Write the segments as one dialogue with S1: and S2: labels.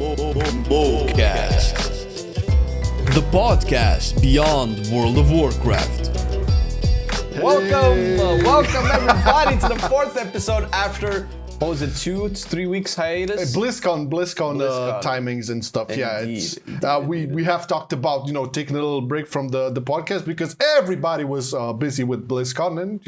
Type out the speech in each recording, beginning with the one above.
S1: Overcast, the podcast beyond World of Warcraft.
S2: Welcome everybody to the fourth episode after, what was it, 3 weeks hiatus?
S3: BlizzCon timings and stuff.
S2: Indeed.
S3: Yeah, it's we have talked about taking a little break from the podcast because everybody was busy with BlizzCon, and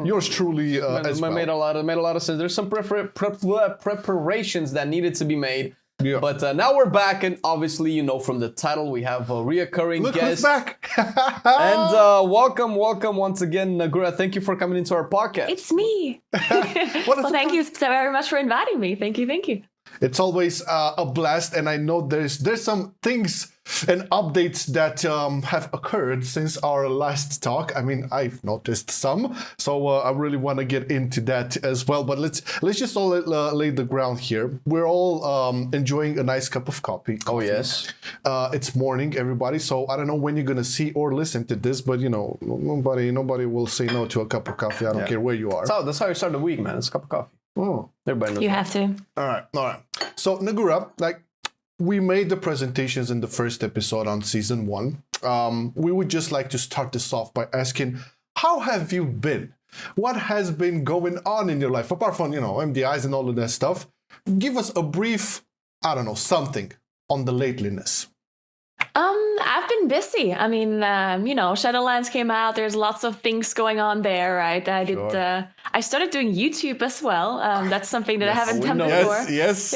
S3: yours truly as well.
S2: Made a lot of sense. There's some preparations that needed to be made.
S3: Yeah.
S2: But now we're back, and obviously, from the title, we have a reoccurring
S3: Look
S2: guest.
S3: who's back!
S2: And welcome once again, Naguura. Thank you for coming into our podcast.
S4: It's me. Well, thank you so very much for inviting me. Thank you.
S3: It's always a blast, and I know there's some things and updates that have occurred since our last talk. I mean, I've noticed some, so I really want to get into that as well. But let's just all lay the ground here. We're all enjoying a nice cup of coffee.
S2: Oh yes,
S3: it's morning, everybody. So I don't know when you're gonna see or listen to this, but nobody will say no to a cup of coffee. I don't care where you are.
S2: That's how you start the week, man. It's a cup of coffee.
S3: Oh.
S2: Everybody knows.
S4: You have to.
S3: All right. So Naguura, we made the presentations in the first episode on season 1. We would just like to start this off by asking, how have you been? What has been going on in your life? Apart from, MDIs and all of that stuff, give us a brief, something on the lateliness.
S4: I've been busy. I mean, Shadowlands came out. There's lots of things going on there, right? I started doing YouTube as well. That's something that I haven't done before.
S3: Yes.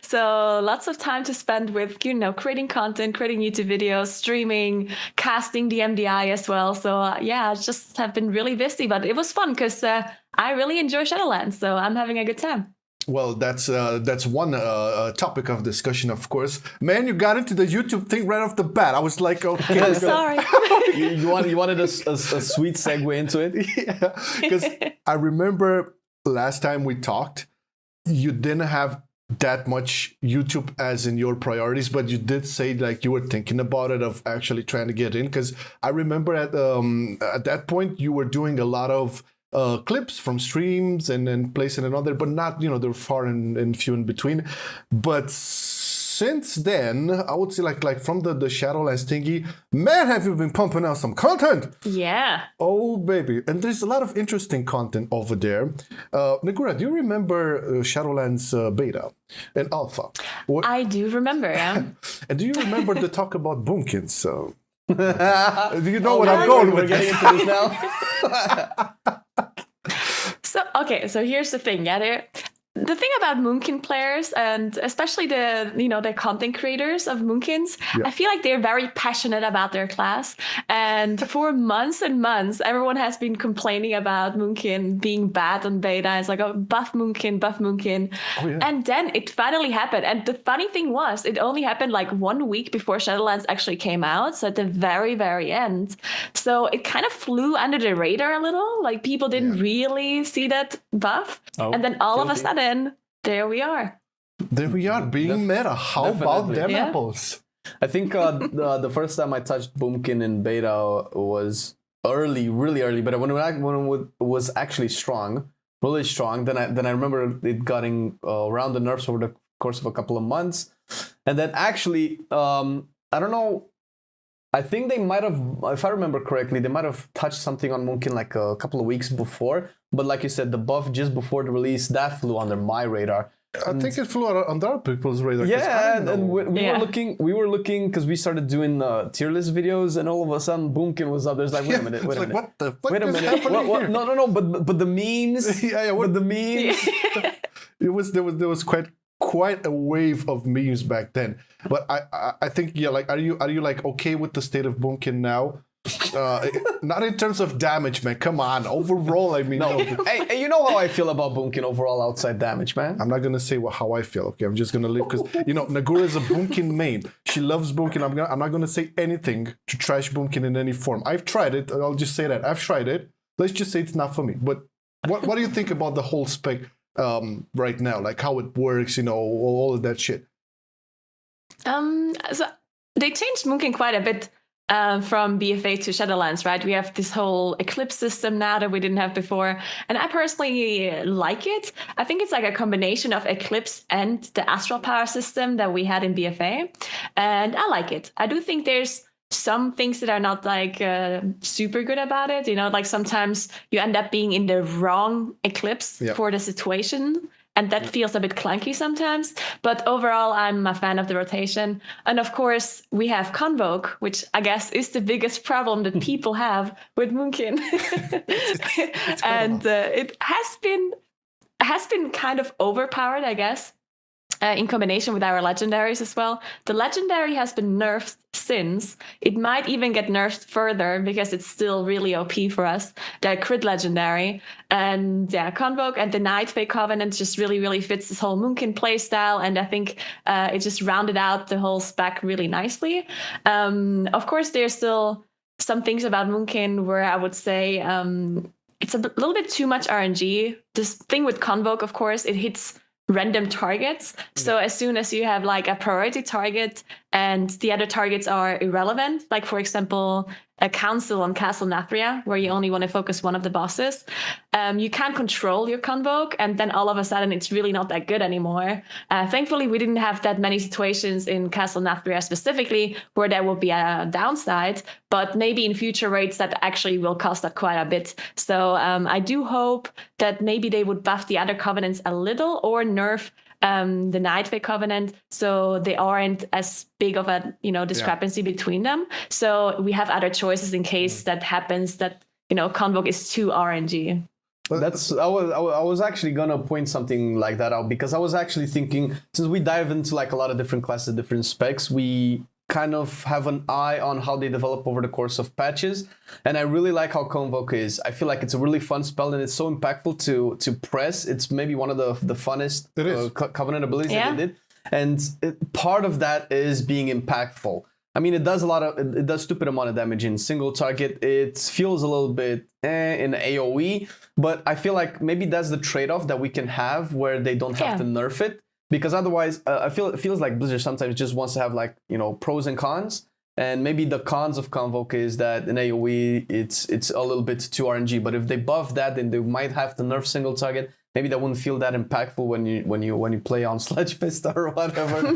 S4: So lots of time to spend with, creating content, creating YouTube videos, streaming, casting the MDI as well. So I just have been really busy, but it was fun because I really enjoy Shadowlands. So I'm having a good time.
S3: Well, that's one topic of discussion, of course. Man, you got into the YouTube thing right off the bat. I was like, okay.
S4: I'm sorry.
S2: you wanted a sweet segue into it?
S3: Yeah, because I remember last time we talked, you didn't have that much YouTube as in your priorities, but you did say you were thinking about it of actually trying to get in. Because I remember at that point you were doing a lot of clips from streams and then placing another, but not, they're far and few in between. But since then, I would say like from the Shadowlands thingy, man, have you been pumping out some content?
S4: Yeah.
S3: Oh, baby. And there's a lot of interesting content over there. Naguura, do you remember Shadowlands beta and alpha?
S4: I do remember, yeah.
S3: And do you remember the talk about boomkins? Do you know what I'm going with?
S2: We're getting into this now.
S4: So here's the thing, the thing about Moonkin players, and especially the content creators of Moonkins, I feel like they're very passionate about their class. And for months and months, everyone has been complaining about Moonkin being bad on beta. It's like, oh, buff Moonkin. Oh, yeah. And then it finally happened. And the funny thing was, it only happened 1 week before Shadowlands actually came out. So at the very, very end. So it kind of flew under the radar a little. People didn't really see that buff. Oh, and then all of a sudden, there we are.
S3: There we are, being meta. How about them apples?
S2: I think the first time I touched Boomkin in beta was early, really early, but when it was actually strong, really strong, then I remember it getting around the nerfs over the course of a couple of months. And then actually, I don't know, I think they might have, if I remember correctly, they might have touched something on Moonkin a couple of weeks before. But like you said, the buff just before the release, that flew under my radar.
S3: I think it flew under other people's radar.
S2: Yeah, and we were looking because we started doing tier list videos, and all of a sudden Boomkin was up. There's wait a minute.
S3: What the fuck
S2: wait a minute.
S3: What?
S2: No, but the memes.
S3: What
S2: the memes?
S3: There was quite a wave of memes back then. But I think are you okay with the state of Boomkin now? Not in terms of damage, man. Come on. Overall, I mean.
S2: No. Hey, you know how I feel about Boomkin overall outside damage, man.
S3: I'm not gonna say how I feel. Okay, I'm just gonna leave because Naguura is a Boomkin main. She loves Boomkin. I'm not gonna say anything to trash Boomkin in any form. I've tried it. I'll just say that I've tried it. Let's just say it's not for me. But what do you think about the whole spec right now? How it works, all of that shit.
S4: So they changed Moonkin quite a bit from BFA to Shadowlands, right? We have this whole Eclipse system now that we didn't have before. And I personally like it. I think it's like a combination of Eclipse and the Astral Power system that we had in BFA. And I like it. I do think there's some things that are not like super good about it. You know, like sometimes you end up being in the wrong Eclipse for the situation. And that feels a bit clunky sometimes. But overall, I'm a fan of the rotation. And of course, we have Convoke, which I guess is the biggest problem that people have with Moonkin. And it has been kind of overpowered, I guess. In combination with our legendaries as well. The legendary has been nerfed since. It might even get nerfed further because it's still really OP for us. The crit legendary. And yeah, Convoke and the Nightfey Covenant just really, really fits this whole Moonkin playstyle. And I think it just rounded out the whole spec really nicely. Of course, there's still some things about Moonkin where I would say it's a little bit too much RNG. This thing with Convoke, of course, it hits random targets. So as soon as you have like a priority target and the other targets are irrelevant, like for example, a council on Castle Nathria, where you only want to focus one of the bosses, you can't control your Convoke, and then all of a sudden it's really not that good anymore. Thankfully, we didn't have that many situations in Castle Nathria specifically where there will be a downside, but maybe in future raids that actually will cost that quite a bit. So I do hope that maybe they would buff the other covenants a little or nerf the Nightfey Covenant, so they aren't as big of a discrepancy between them. So we have other choices in case that happens, that Convoke is too RNG.
S2: I was actually gonna point something like that out, because I was actually thinking, since we dive into like a lot of different classes, different specs, we kind of have an eye on how they develop over the course of patches, and I really like how Convoke is. I feel like it's a really fun spell, and it's so impactful to press. It's maybe one of the funnest Covenant abilities that they did, and part of that is being impactful. I mean, it does stupid amount of damage in single target. It feels a little bit in AoE, but I feel like maybe that's the trade-off that we can have, where they don't have to nerf it. Because otherwise, I feel it feels like Blizzard sometimes just wants to have like pros and cons, and maybe the cons of Convoke is that in AOE it's a little bit too RNG. But if they buff that, then they might have to nerf single target. Maybe that wouldn't feel that impactful when you play on Sledgefister or whatever.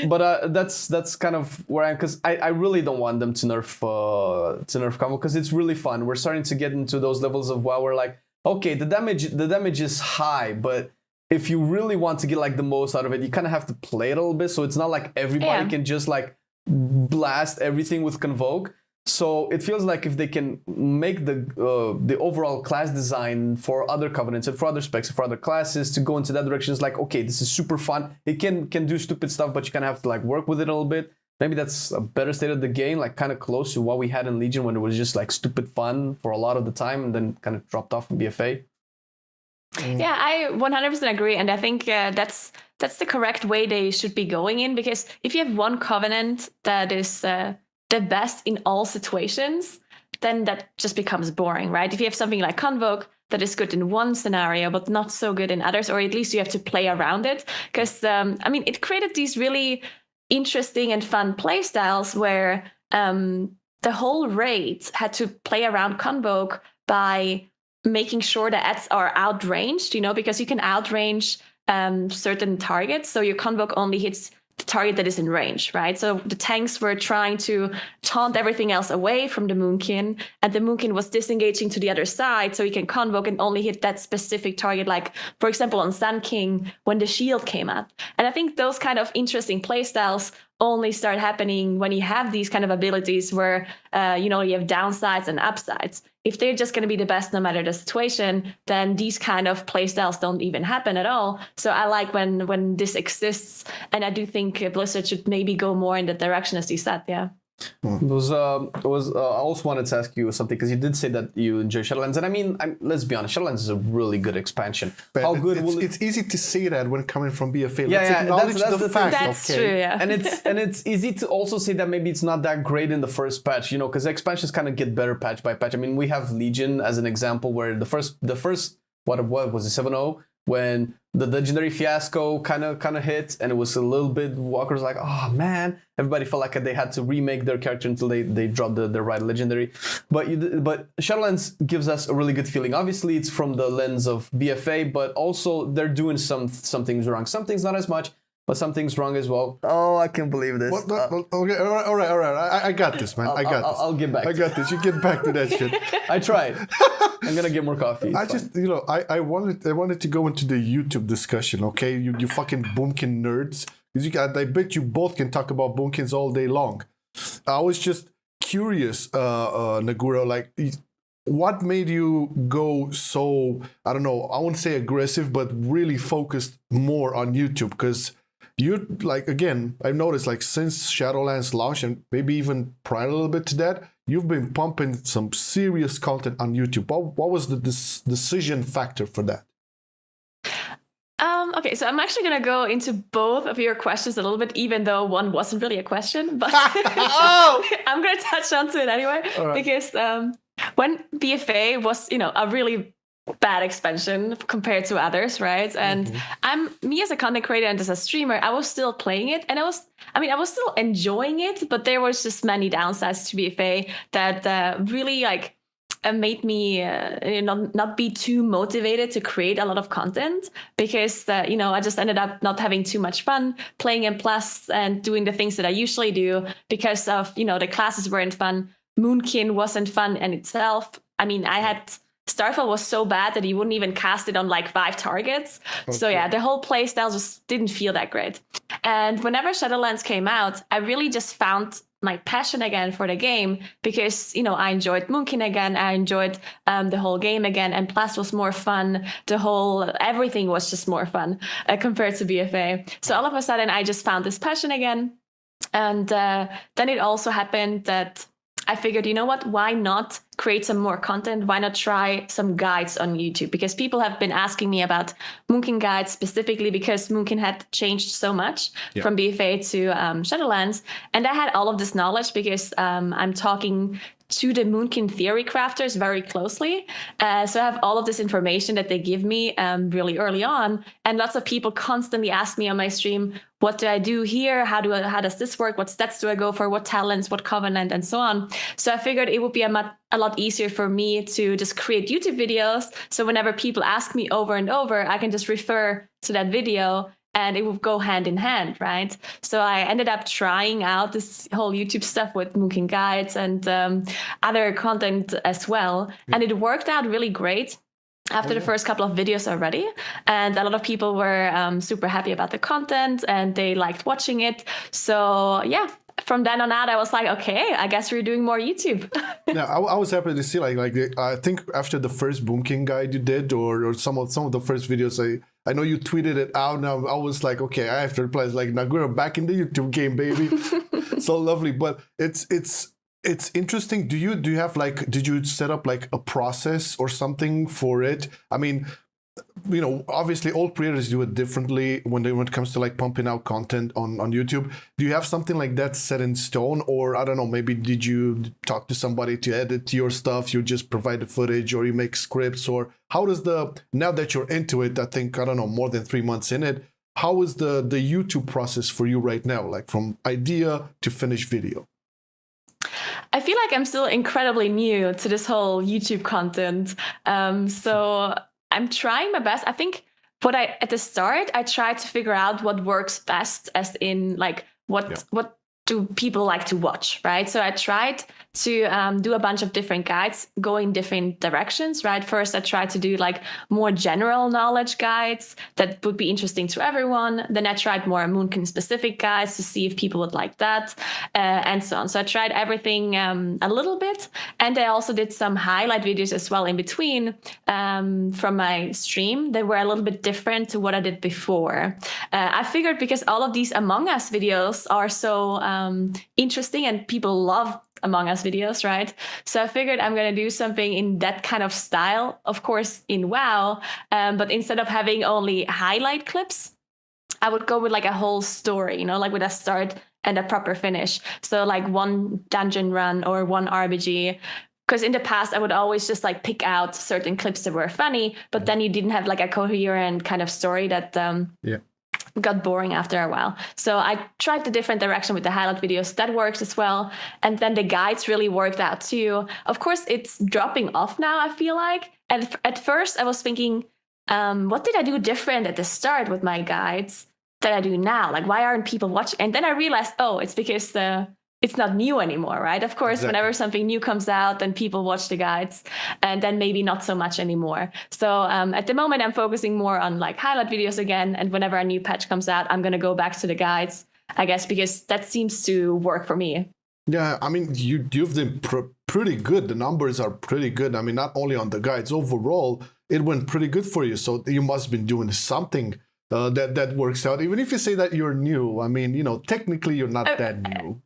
S2: But that's kind of where I am, because I really don't want them to nerf Convoke, because it's really fun. We're starting to get into those levels of WoW where like, okay, the damage is high, but if you really want to get like the most out of it, you kind of have to play it a little bit. So it's not like everybody can just like blast everything with Convoke. So it feels like if they can make the overall class design for other covenants and for other specs and for other classes to go into that direction, it's like, okay, this is super fun. It can do stupid stuff, but you kind of have to like work with it a little bit. Maybe that's a better state of the game, like kind of close to what we had in Legion, when it was just like stupid fun for a lot of the time and then kind of dropped off in BFA.
S4: Yeah, I 100% agree, and I think that's the correct way they should be going in, because if you have one covenant that is the best in all situations, then that just becomes boring, right? If you have something like Convoke that is good in one scenario but not so good in others, or at least you have to play around it, because it created these really interesting and fun play styles where the whole raid had to play around Convoke by making sure the ads are outranged, because you can outrange certain targets. So your Convoke only hits the target that is in range, right? So the tanks were trying to taunt everything else away from the Moonkin, and the Moonkin was disengaging to the other side, so you can Convoke and only hit that specific target, like, for example, on Sun King, when the shield came up. And I think those kind of interesting playstyles only start happening when you have these kind of abilities where, you have downsides and upsides. If they're just going to be the best no matter the situation, then these kind of playstyles don't even happen at all. So I like when this exists, and I do think Blizzard should maybe go more in that direction, as you said. Yeah.
S2: I also wanted to ask you something, because you did say that you enjoy Shadowlands, and I mean, let's be honest, Shadowlands is a really good expansion.
S3: But
S2: how good
S3: it's easy to say that when coming from BFA.
S2: Yeah,
S3: Let's acknowledge
S2: that's
S3: the fact.
S4: That's true, yeah.
S2: And it's easy to also say that maybe it's not that great in the first patch, because the expansions kind of get better patch by patch. I mean, we have Legion as an example, where the first what was it, 7.0 when the legendary fiasco kind of hit, and it was a little bit, Walker's like, oh man, everybody felt like they had to remake their character until they dropped the right legendary. But Shadowlands gives us a really good feeling. Obviously, it's from the lens of BFA, but also they're doing some things wrong. Some things not as much, but some things wrong as well. Oh, I can't believe this.
S3: Okay, all right. I got this, man. I got this.
S2: I'll get back.
S3: I got this. You get back to that shit.
S2: I tried. I'm gonna get more coffee.
S3: I wanted to go into the YouTube discussion. Okay, you fucking boomkin nerds. Because I bet you both can talk about boomkins all day long. I was just curious, Naguura, like, what made you go so, I don't know, I wouldn't say aggressive, but really focused more on YouTube? Because you, like, again, I've noticed, like, since Shadowlands launch, and maybe even prior a little bit to that, you've been pumping some serious content on YouTube. What was the decision factor for that?
S4: Okay, so I'm actually going to go into both of your questions a little bit, even though one wasn't really a question, but I'm going to touch onto it anyway, because when BFA was, a really bad expansion compared to others, right? And me as a content creator and as a streamer, I was still playing it, and I was still enjoying it, but there was just many downsides to BFA that really made me not be too motivated to create a lot of content, because I just ended up not having too much fun playing in Plus and doing the things that I usually do because of the classes weren't fun. Moonkin wasn't fun in itself. I mean, Starfall was so bad that you wouldn't even cast it on 5 targets. Okay. So yeah, the whole playstyle just didn't feel that great. And whenever Shadowlands came out, I really just found my passion again for the game, because I enjoyed Moonkin again, I enjoyed the whole game again, and Plus was more fun. Everything was just more fun compared to BFA. So all of a sudden, I just found this passion again, and then it also happened that I figured, you know what, why not create some more content? Why not try some guides on YouTube? Because people have been asking me about Moonkin guides, specifically because Moonkin had changed so much from BFA to Shadowlands. And I had all of this knowledge because I'm talking to the Moonkin theory crafters very closely. So I have all of this information that they give me really early on. And lots of people constantly ask me on my stream, what do I do here? How does this work? What stats do I go for? What talents? What covenant? And so on. So I figured it would be a lot easier for me to just create YouTube videos. So whenever people ask me over and over, I can just refer to that video and it would go hand in hand, right? So I ended up trying out this whole YouTube stuff with Moonkin guides and other content as well. And it worked out really great after the first couple of videos already. And a lot of people were super happy about the content and they liked watching it. So yeah, from then on out, I was like, okay, I guess we're doing more YouTube.
S3: Yeah, I was happy to see I think after the first Boomkin guide you did, or some of the first videos, I know you tweeted it out. Now I was like, okay, I have to reply. It's like, Naguura back in the YouTube game, baby. So lovely. But it's interesting. Do you have did you set up a process or something for it? I mean, obviously all creators do it differently when it comes to pumping out content on YouTube. Do you have something like that set in stone, or I don't know, maybe did you talk to somebody to edit your stuff? You just provide the footage, or you make scripts, or how does now that you're into it, I think, I don't know, more than 3 months in it, how is the YouTube process for you right now, from idea to finished video?
S4: I feel like I'm still incredibly new to this whole YouTube content. So I'm trying my best. I think at the start, I tried to figure out what works best, as in what do people like to watch, right? So I tried to do a bunch of different guides going different directions, right? First, I tried to do more general knowledge guides that would be interesting to everyone. Then I tried more Moonkin specific guides to see if people would like that, and so on. So I tried everything a little bit. And I also did some highlight videos as well in between from my stream that were a little bit different to what I did before. I figured because all of these Among Us videos are so interesting and people love Among Us videos, right? So I figured I'm going to do something in that kind of style, of course, in WoW. But instead of having only highlight clips, I would go with a whole story, with a start and a proper finish. So one dungeon run or one RBG because in the past I would always just like pick out certain clips that were funny, but then you didn't have like a coherent kind of story that got boring after a while. So I tried the different direction with the highlight videos. That works as well. And then the guides really worked out too. Of course, it's dropping off now, I feel like. And at first I was thinking, what did I do different at the start with my guides that I do now? Like, why aren't people watching? And then I realized, oh, it's because it's not new anymore, right? Of course, whenever something new comes out, then people watch the guides, and then maybe not so much anymore. So at the moment, I'm focusing more on like highlight videos again. And whenever a new patch comes out, I'm going to go back to the guides, I guess, because that seems to work for me.
S3: Yeah, I mean, you've been pretty good. The numbers are pretty good. I mean, not only on the guides, overall, it went pretty good for you. So you must have been doing something that works out. Even if you say that you're new, I mean, you know, technically you're not that new.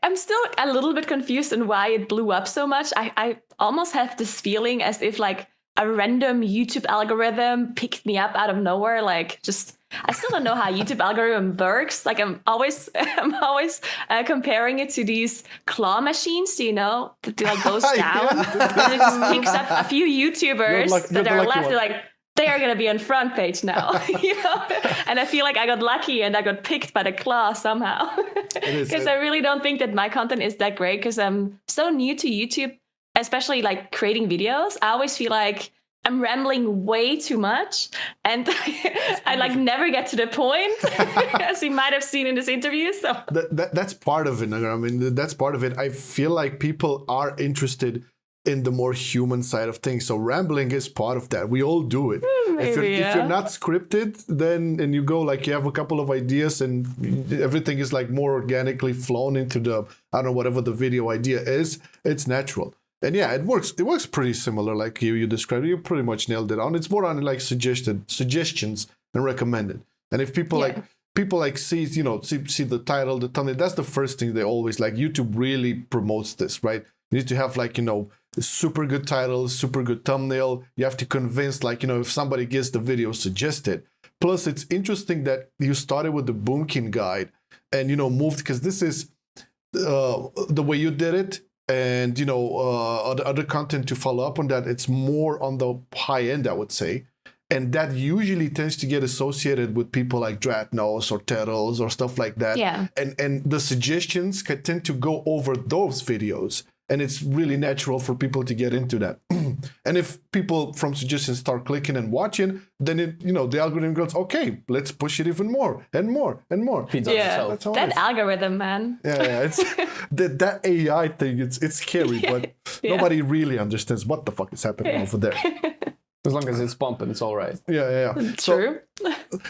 S4: I'm still a little bit confused on why it blew up so much. I almost have this feeling as if like a random YouTube algorithm picked me up out of nowhere. Like just, I still don't know how YouTube algorithm works. Like I'm always comparing it to these claw machines, you know, that like goes down and it just picks up a few YouTubers that are left. They're like, they are going to be on front page now, you know? And I feel like I got lucky and I got picked by the claw somehow. Because I really don't think that my content is that great because I'm so new to YouTube, especially like creating videos. I always feel like I'm rambling way too much and I like never get to the point, as you might have seen in this interview. So
S3: that's part of it. I mean, that's part of it. I feel like people are interested in the more human side of things. So rambling is part of that. We all do it. If you're not scripted, then and you go like you have a couple of ideas and everything is like more organically flown into the, I don't know, whatever the video idea is, it's natural. And yeah, it works. It works pretty similar like you described. You pretty much nailed it on. It's more on like suggestions and recommended. And if people see the title, the thumbnail, that's the first thing they always like. YouTube really promotes this, right? You need to have like, you know, super good title, super good thumbnail. You have to convince, like, you know, if somebody gets the video suggested. Plus, it's interesting that you started with the boomkin guide and, you know, moved, because this is the way you did it. And, you know, other content to follow up on that, it's more on the high end, I would say. And that usually tends to get associated with people like Dratnos or Terrels or stuff like that.
S4: Yeah.
S3: And the suggestions can tend to go over those videos. And it's really natural for people to get into that. And if people from suggestions start clicking and watching, then it, you know, the algorithm goes, okay, let's push it even more and more and more.
S4: Yeah, that algorithm, man.
S3: Yeah, it's that AI thing. It's scary, but nobody really understands what the fuck is happening over there.
S2: As long as it's pumping, it's all right.
S3: Yeah.
S4: True.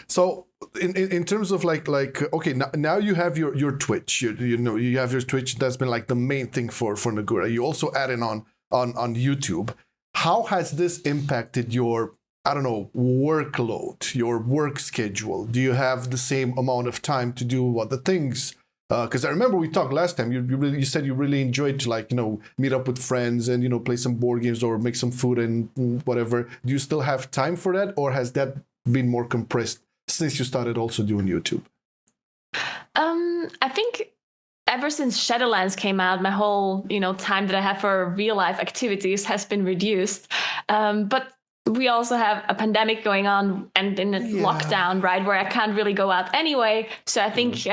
S3: So in terms of like okay, now you have your Twitch. You know you have your Twitch. That's been like the main thing for Naguura. You also added on YouTube. How has this impacted your, I don't know, workload, your work schedule? Do you have the same amount of time to do other things? Because I remember we talked last time. You said you really enjoyed to, like, you know, meet up with friends and, you know, play some board games or make some food and whatever. Do you still have time for that, or has that been more compressed since you started also doing YouTube?
S4: I think ever since Shadowlands came out, my whole, you know, time that I have for real life activities has been reduced. But we also have a pandemic going on and in a lockdown, right, where I can't really go out anyway. So I think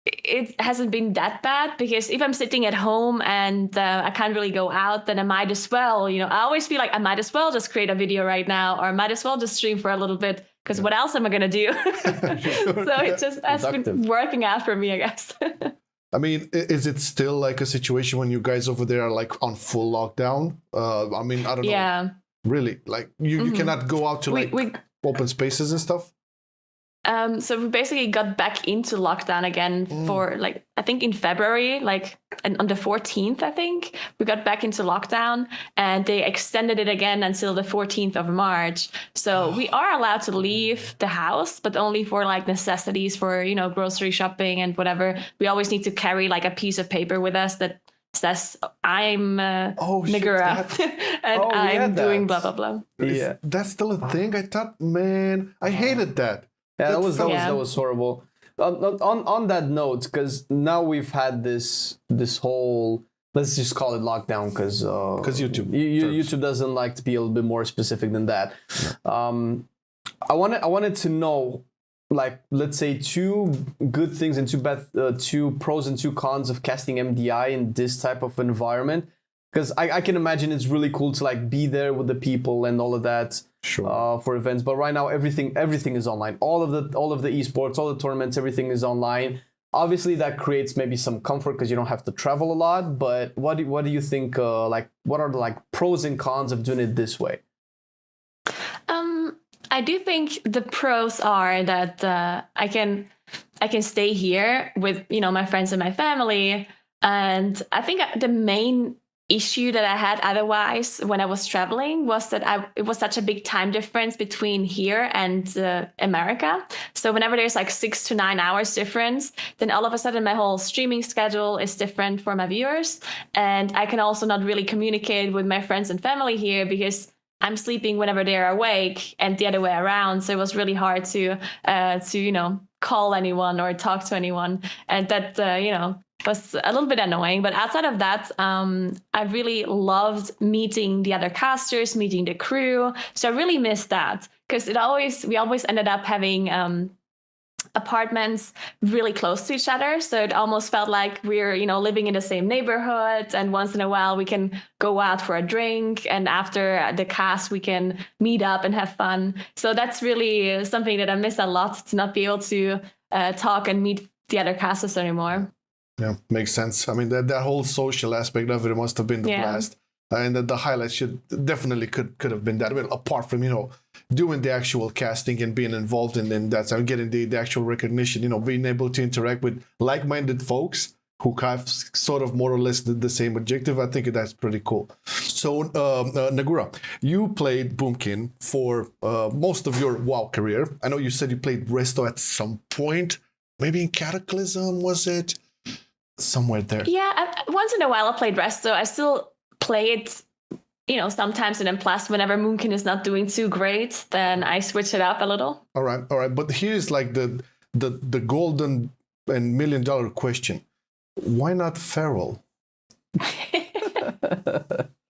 S4: it hasn't been that bad, because if I'm sitting at home and I can't really go out, then I might as well, you know, I always feel like I might as well just create a video right now, or I might as well just stream for a little bit, because what else am I going to do? So it just has been working out for me, I guess.
S3: I mean, is it still like a situation when you guys over there are like on full lockdown? I mean, I don't know.
S4: Yeah.
S3: Really? Like you cannot go out to like open spaces and stuff?
S4: So we basically got back into lockdown again for like, I think in February, like on the 14th, I think we got back into lockdown, and they extended it again until the 14th of March. So we are allowed to leave the house, but only for like necessities for, you know, grocery shopping and whatever. We always need to carry like a piece of paper with us that says I'm Naguura and I'm doing blah, blah, blah.
S3: Yeah. That's still a thing? I thought, man, I hated that.
S2: Yeah, that was horrible. On that note, because now we've had this whole let's just call it lockdown because
S3: YouTube
S2: YouTube doesn't like to be a little bit more specific than that. I wanted to know, like, let's say two good things and two pros and two cons of casting MDI in this type of environment. Because I can imagine it's really cool to like be there with the people and all of that for events. But right now everything is online. All of the esports, all the tournaments, everything is online. Obviously that creates maybe some comfort because you don't have to travel a lot. But what do you think? Like, what are the like pros and cons of doing it this way?
S4: I do think the pros are that I can stay here with my friends and my family, and I think the main issue that I had otherwise when I was traveling was that it was such a big time difference between here and America. So whenever there's like 6 to 9 hours difference, then all of a sudden my whole streaming schedule is different for my viewers, and I can also not really communicate with my friends and family here because I'm sleeping whenever they're awake and the other way around. So it was really hard to call anyone or talk to anyone. And that, was a little bit annoying. But outside of that, I really loved meeting the other casters, meeting the crew. So I really missed that because we always ended up having apartments really close to each other, so it almost felt like we're living in the same neighborhood, and once in a while we can go out for a drink, and after the cast we can meet up and have fun. So that's really something that I miss a lot, to not be able to talk and meet the other casters anymore.
S3: Yeah, makes sense. I mean, that whole social aspect of it must have been the blast. And the highlights should definitely could have been that. I mean, apart from doing the actual casting and being involved in that, and getting the actual recognition, being able to interact with like-minded folks who have sort of more or less the same objective. I think that's pretty cool. So Naguura, you played Boomkin for most of your WoW career. I know you said you played Resto at some point, maybe in Cataclysm, was it? Somewhere there. Yeah,
S4: once in a while I played Resto. I still play it, sometimes, and then plus whenever Moonkin is not doing too great, then I switch it up a little. All
S3: right. But here's like the golden and $1 million question: why not Feral?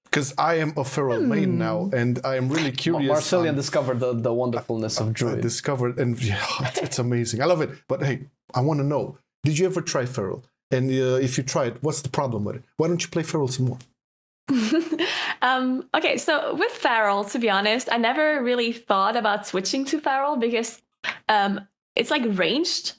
S3: Because I am a Feral main now, and I am really curious.
S2: Marcelian discovered the wonderfulness of druid.
S3: I discovered, and it's amazing. I love it. But hey, I want to know: did you ever try Feral? And if you tried, what's the problem with it? Why don't you play Feral some more?
S4: Okay, so with Feral, to be honest, I never really thought about switching to Feral because it's like a ranged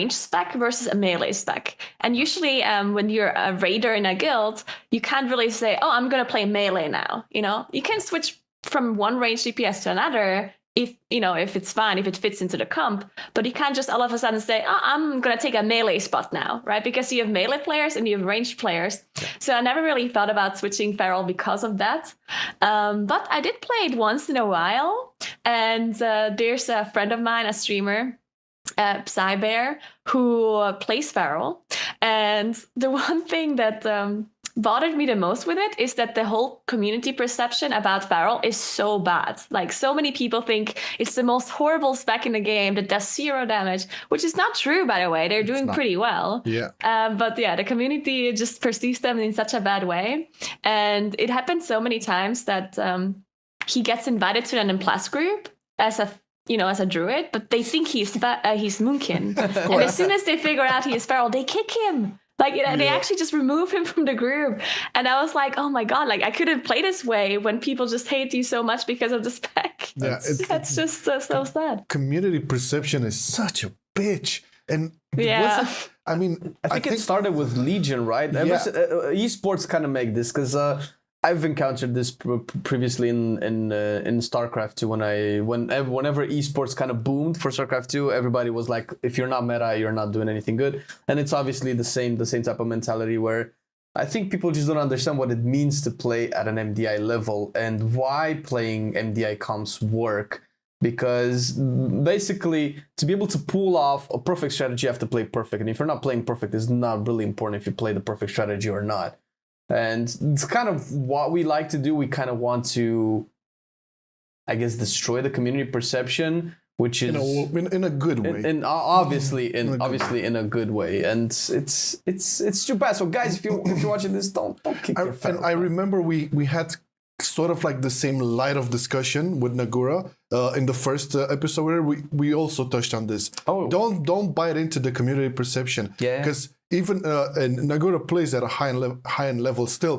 S4: spec versus a melee spec. And usually when you're a raider in a guild, you can't really say, oh, I'm going to play melee now. You can switch from one ranged DPS to another if it's fine, if it fits into the comp, but you can't just all of a sudden say, oh, I'm going to take a melee spot now, right? Because you have melee players and you have ranged players. Yeah. So I never really thought about switching Feral because of that. But I did play it once in a while. And there's a friend of mine, a streamer, Psybear, who plays Feral. And the one thing that bothered me the most with it is that the whole community perception about Feral is so bad. Like, so many people think it's the most horrible spec in the game that does 0 damage, which is not true, by the way. They're doing pretty well.
S3: Yeah.
S4: But yeah, the community just perceives them in such a bad way. And it happens so many times that he gets invited to an M+ group as a druid, but they think he's Moonkin. And as soon as they figure out he is Feral, they kick him. Like, they actually just remove him from the group. And I was like, oh my God, like, I couldn't play this way when people just hate you so much because of the spec.
S3: Yeah,
S4: that's just so sad.
S3: Community perception is such a bitch. And I think
S2: it started with Legion, right?
S3: Yeah.
S2: Esports kind of make this because I've encountered this previously in StarCraft 2 whenever esports kind of boomed for StarCraft 2, everybody was like, if you're not meta, you're not doing anything good. And it's obviously the same type of mentality where I think people just don't understand what it means to play at an MDI level and why playing MDI comps work. Because basically, to be able to pull off a perfect strategy, you have to play perfect. And if you're not playing perfect, it's not really important if you play the perfect strategy or not. And it's kind of what we like to do. We kind of want to, I guess, destroy the community perception which is
S3: in a good way.
S2: and obviously in a good way, and it's too bad. So guys, if you're watching this, don't kick your fan.
S3: And I remember we had sort of like the same light of discussion with Naguura in the first episode where we also touched on this.
S2: Oh.
S3: Don't bite into the community perception.
S2: Yeah.
S3: Because even and Naguura plays at a high end level still.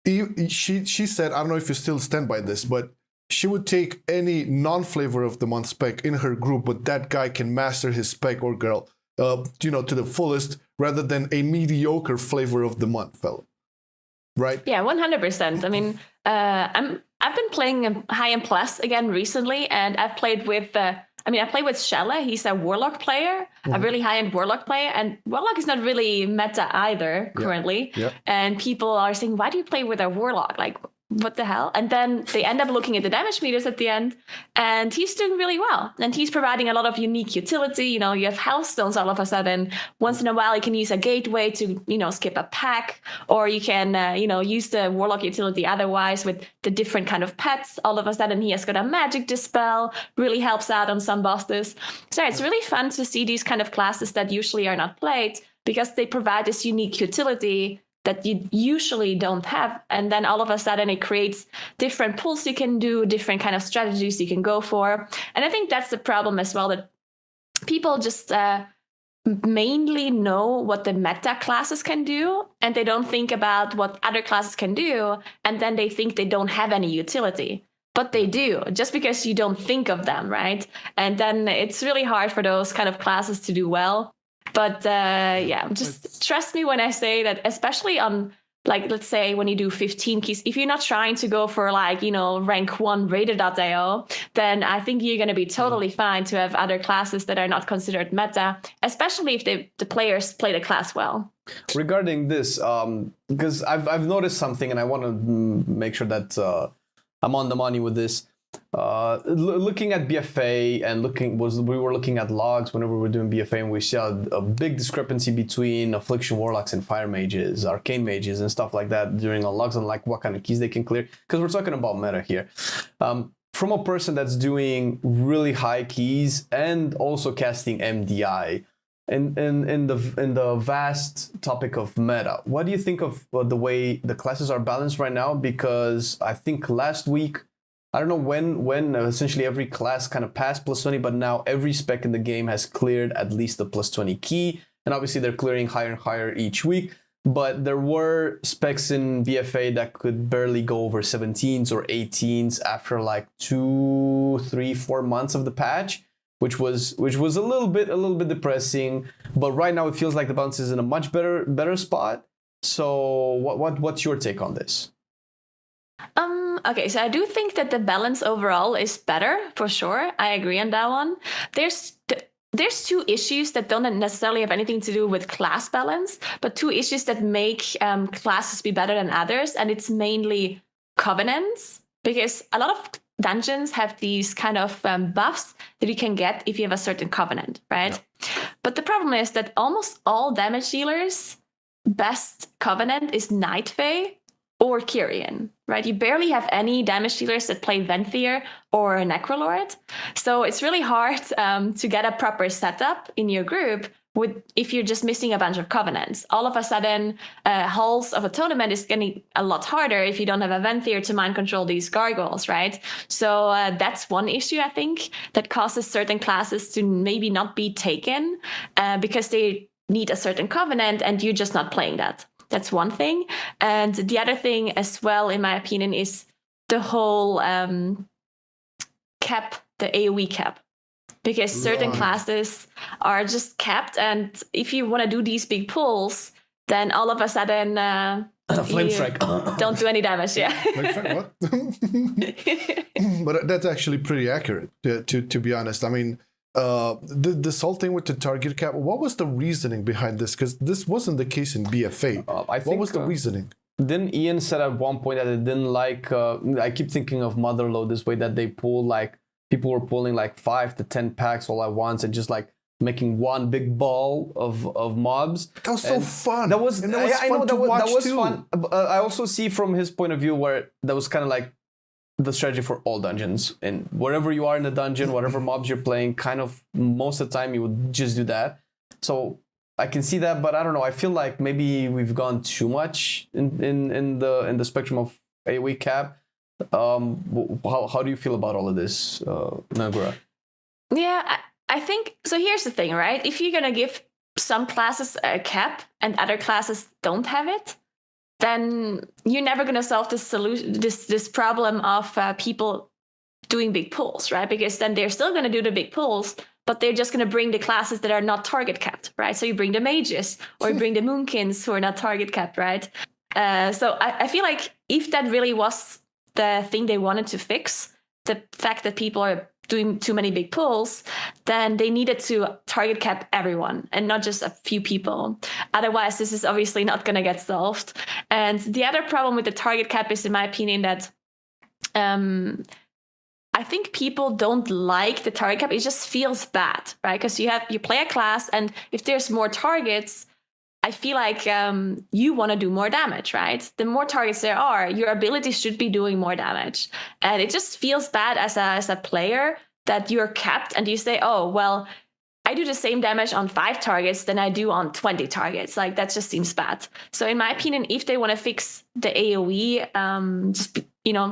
S3: She said, I don't know if you still stand by this, but she would take any non-flavor of the month spec in her group, but that guy can master his spec or girl, to the fullest, rather than a mediocre flavor of the month, fella. Right?
S4: Yeah, 100%. I mean, I've been playing high end plus again recently, and I've played with. I played with Shella. He's a Warlock player, a really high-end Warlock player. And Warlock is not really meta either currently.
S3: Yeah.
S4: And people are saying, why do you play with a Warlock? Like, what the hell? And then they end up looking at the damage meters at the end, and he's doing really well. And he's providing a lot of unique utility. You know, you have health stones all of a sudden. Once in a while, you can use a gateway to, skip a pack, or you can, use the Warlock utility otherwise with the different kind of pets. All of a sudden, he has got a magic dispel, really helps out on some bosses. So it's really fun to see these kind of classes that usually are not played because they provide this unique utility that you usually don't have, and then all of a sudden it creates different pulls you can do, different kind of strategies you can go for. And I think that's the problem as well, that people just mainly know what the meta classes can do, and they don't think about what other classes can do, and then they think they don't have any utility. But they do, just because you don't think of them, right? And then it's really hard for those kind of classes to do well. But just trust me when I say that, especially on, like, let's say when you do 15 keys, if you're not trying to go for rank 1 rated.io, then I think you're going to be totally fine to have other classes that are not considered meta, especially if the players play the class well.
S2: Regarding this, because I've noticed something, and I want to make sure that I'm on the money with this. Looking at BFA and we were looking at logs whenever we were doing BFA, and we saw a big discrepancy between affliction warlocks and fire mages, arcane mages, and stuff like that during logs, and like what kind of keys they can clear, because we're talking about meta here. From a person that's doing really high keys and also casting MDI, and in the vast topic of meta, what do you think of the way the classes are balanced right now? Because I think last week, I don't know when essentially every class kind of passed +20, but now every spec in the game has cleared at least the +20 key. And obviously they're clearing higher and higher each week. But there were specs in BFA that could barely go over 17s or 18s after like 2, 3, 4 months of the patch, which was a little bit depressing. But right now it feels like the balance is in a much better spot. So what's your take on this?
S4: Okay, so I do think that the balance overall is better, for sure. I agree on that one. There's two issues that don't necessarily have anything to do with class balance, but two issues that make classes be better than others, and it's mainly covenants, because a lot of dungeons have these kind of buffs that you can get if you have a certain covenant, right? Yeah. But the problem is that almost all damage dealers' best covenant is Night Fae or Kyrian, right? You barely have any damage dealers that play Venthyr or Necrolord. So it's really hard to get a proper setup in your group if you're just missing a bunch of covenants. All of a sudden, halls of a tournament is getting a lot harder if you don't have a Venthyr to mind control these gargoyles, right? So that's one issue, I think, that causes certain classes to maybe not be taken because they need a certain covenant and you're just not playing that. That's one thing. And the other thing as well, in my opinion, is the whole cap, the AoE cap. Because certain classes are just capped, and if you want to do these big pulls, then all of a sudden
S2: flame strike.
S4: Don't do any damage, yeah.
S3: Flame strike, what? But that's actually pretty accurate, to be honest. I mean, this whole thing with the target cap, what was the reasoning behind this? Because this wasn't the case in BFA. What was the reasoning?
S2: Then Ian said at one point that it didn't like, I keep thinking of Motherload this way, that they pull like, people were pulling like 5 to 10 packs all at once and just like making one big ball of mobs.
S3: That was so fun.
S2: That was,
S3: and that was fun to watch too.
S2: fun. I also see from his point of view where that was kind of like the strategy for all dungeons. And wherever you are in the dungeon, whatever mobs you're playing, kind of most of the time you would just do that. So I can see that, but I don't know. I feel like maybe we've gone too much in the spectrum of AoE cap. How do you feel about all of this, Naguura?
S4: Yeah, I think so. Here's the thing, right? If you're gonna give some classes a cap and other classes don't have it, then you're never gonna solve this problem of people doing big pulls, right? Because then they're still gonna do the big pulls, but they're just going to bring the classes that are not target capped, right? So you bring the mages or you bring the moonkins who are not target capped, right? So I feel like if that really was the thing they wanted to fix, the fact that people are doing too many big pulls, then they needed to target cap everyone and not just a few people. Otherwise, this is obviously not going to get solved. And the other problem with the target cap is, in my opinion, that I think people don't like the target cap. It just feels bad, right? Because you play a class, and if there's more targets, I feel like you want to do more damage, right? The more targets there are, your ability should be doing more damage. And it just feels bad as a player that you're capped and you say, oh, well, I do the same damage on 5 targets than I do on 20 targets. Like, that just seems bad. So in my opinion, if they want to fix the AoE,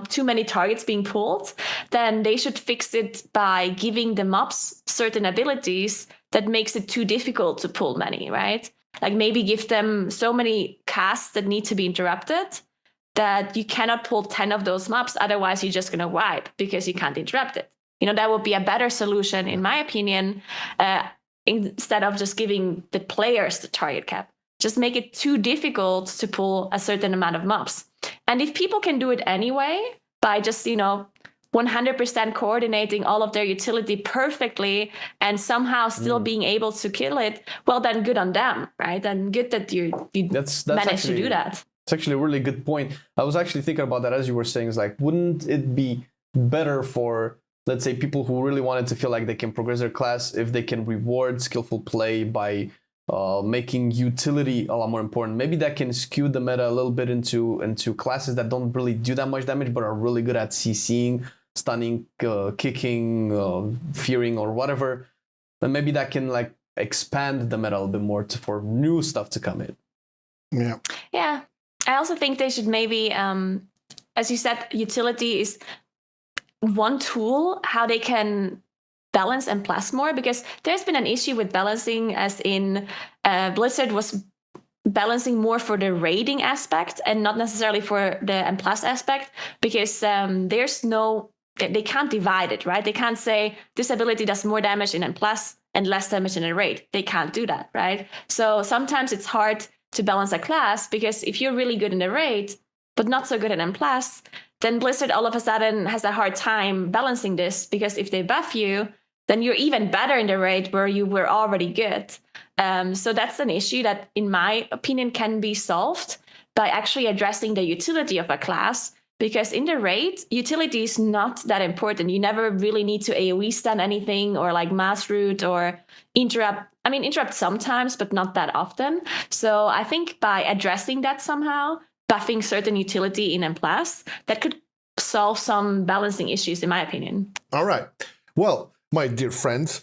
S4: too many targets being pulled, then they should fix it by giving the mobs certain abilities that makes it too difficult to pull many, right? Like, maybe give them so many casts that need to be interrupted that you cannot pull 10 of those mobs. Otherwise, you're just going to wipe because you can't interrupt it. That would be a better solution, in my opinion, instead of just giving the players the target cap. Just make it too difficult to pull a certain amount of mobs. And if people can do it anyway by just, 100% coordinating all of their utility perfectly and somehow still being able to kill it, well, then good on them, right? And good that you managed to do that.
S2: It's actually a really good point. I was actually thinking about that as you were saying. It's like, wouldn't it be better for, let's say, people who really wanted to feel like they can progress their class if they can reward skillful play by making utility a lot more important? Maybe that can skew the meta a little bit into classes that don't really do that much damage but are really good at CCing, stunning, kicking, fearing, or whatever. And maybe that can like expand the meta a little bit more for new stuff to come in.
S4: Yeah. I also think they should maybe, as you said, utility is one tool how they can balance and plus more, because there's been an issue with balancing, as in Blizzard was balancing more for the raiding aspect and not necessarily for the M+ aspect, because they can't divide it, right? They can't say this ability does more damage in M+ and less damage in a raid. They can't do that, right? So sometimes it's hard to balance a class, because if you're really good in the raid but not so good in M+, then Blizzard all of a sudden has a hard time balancing this, because if they buff you, then you're even better in the raid where you were already good. So that's an issue that, in my opinion, can be solved by actually addressing the utility of a class, because in the raid, utility is not that important. You never really need to AoE stun anything or like mass root or interrupt. I mean, interrupt sometimes, but not that often. So I think by addressing that somehow, buffing certain utility in M+, that could solve some balancing issues, in my opinion.
S3: All right. Well, my dear friends,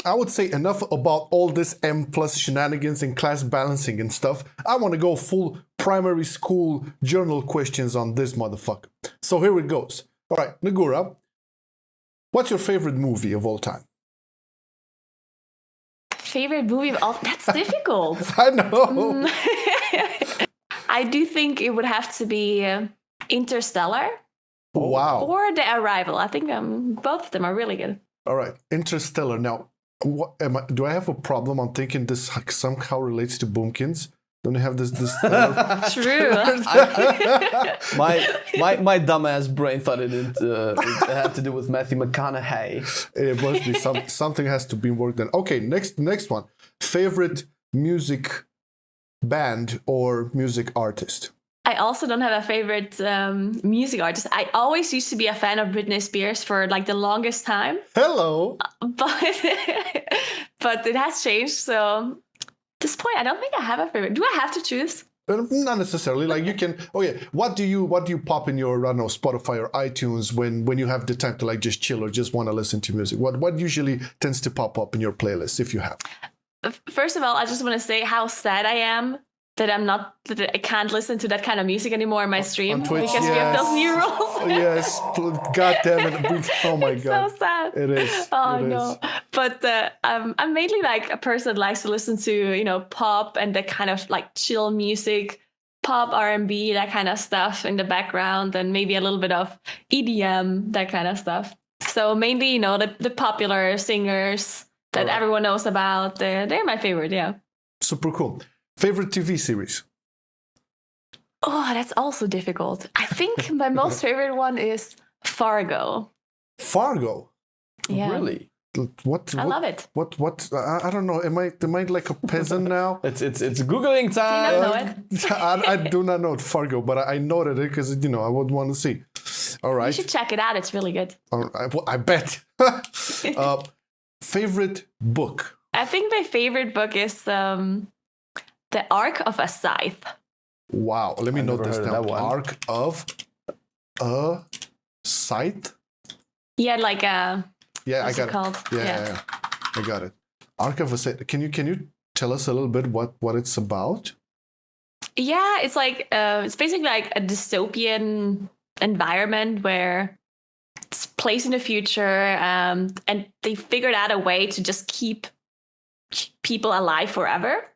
S3: I would say enough about all this M+ shenanigans and class balancing and stuff. I want to go full primary school journal questions on this motherfucker. So here it goes. All right, Naguura, what's your favorite movie of all time?
S4: Favorite movie of all? That's difficult.
S3: I know.
S4: I do think it would have to be Interstellar.
S3: Wow.
S4: Or The Arrival. I think both of them are really good.
S3: All right, Interstellar. Now, do I have a problem on thinking this somehow relates to boomkins? Don't you have this?
S4: True.
S2: my dumbass brain thought it had to do with Matthew McConaughey.
S3: It must be something has to be worked on. Okay, next one. Favorite music band or music artist?
S4: I also don't have a favorite music artist. I always used to be a fan of Britney Spears for like the longest time.
S3: Hello.
S4: But it has changed. So at this point, I don't think I have a favorite. Do I have to choose?
S3: Not necessarily. Like you can. Oh yeah. What do you pop in your, I don't know, Spotify or iTunes when you have the time to like just chill or just want to listen to music? What usually tends to pop up in your playlist if you have?
S4: First of all, I just want to say how sad I am that I can't listen to that kind of music anymore in my stream
S3: On Twitch,
S4: because we have those new rules.
S3: Yes. God damn it. Oh my
S4: It's
S3: God.
S4: so sad.
S3: It is.
S4: Oh
S3: It
S4: no.
S3: is.
S4: But I'm mainly like a person that likes to listen to, pop and that kind of like chill music, pop, R&B, that kind of stuff in the background, and maybe a little bit of EDM, that kind of stuff. So mainly, the popular singers that everyone knows about, they're my favorite, yeah.
S3: Super cool. Favorite TV series?
S4: Oh, that's also difficult. I think my most favorite one is Fargo.
S3: Fargo?
S4: Yeah.
S2: Really?
S3: What?
S4: I love it.
S3: What? I don't know. Am I like a peasant now?
S2: It's Googling
S4: Do you
S2: time.
S4: not know it?
S3: I do not know Fargo, but I noted it because I would want to see. All right.
S4: You should check it out. It's really good.
S3: I bet. Favorite book?
S4: I think my favorite book is The Arc of a Scythe.
S3: Wow. Let me
S2: I've
S3: note
S2: never
S3: this
S2: heard of
S3: down.
S2: that one.
S3: Arc of a Scythe?
S4: Yeah, like
S3: Yeah,
S4: what's
S3: I
S4: it
S3: got
S4: called?
S3: it. Yeah. I got it. Arc of a Scythe. Can you tell us a little bit what it's about?
S4: Yeah, it's like it's basically like a dystopian environment where it's placed in the future, and they figured out a way to just keep people alive forever.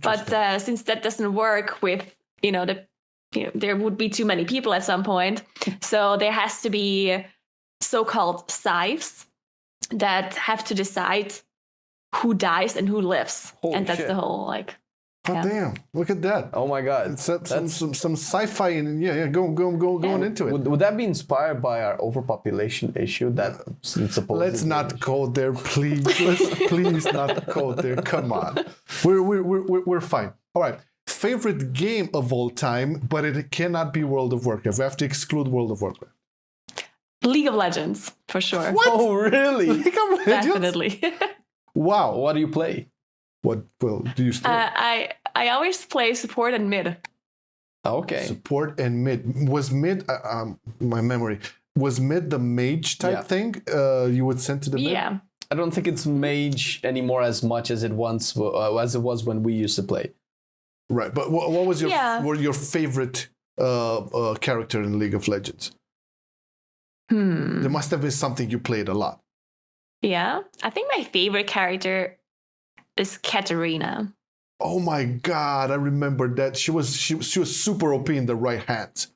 S4: But since that doesn't work with there would be too many people at some point, so there has to be so-called scythes that have to decide who dies and who lives.
S2: Holy
S4: and that's
S2: shit.
S4: the whole like.
S3: Oh, damn. Look at that.
S2: Oh my God.
S3: It's some sci-fi and going into it.
S2: Would that be inspired by our overpopulation issue that supposedly?
S3: Let's not go there, please. Please not go there. Come on. We're fine. All right. Favorite game of all time, but it cannot be World of Warcraft. We have to exclude World of Warcraft.
S4: League of Legends, for sure.
S3: What?
S2: Oh really?
S3: League of Legends?
S4: Definitely.
S3: Wow.
S2: What do you play?
S3: What? Well, do you still
S4: I always play support and mid.
S2: Okay.
S3: support and mid? Was mid? My memory was mid the mage type thing. You would send to the mid.
S4: Yeah.
S2: I don't think it's mage anymore as much as it was when we used to play.
S3: Right. But what was your favorite character in League of Legends? There must have been something you played a lot.
S4: Yeah. I think my favorite character is Katarina.
S3: Oh my God, I remember that. She was super OP in the right hands.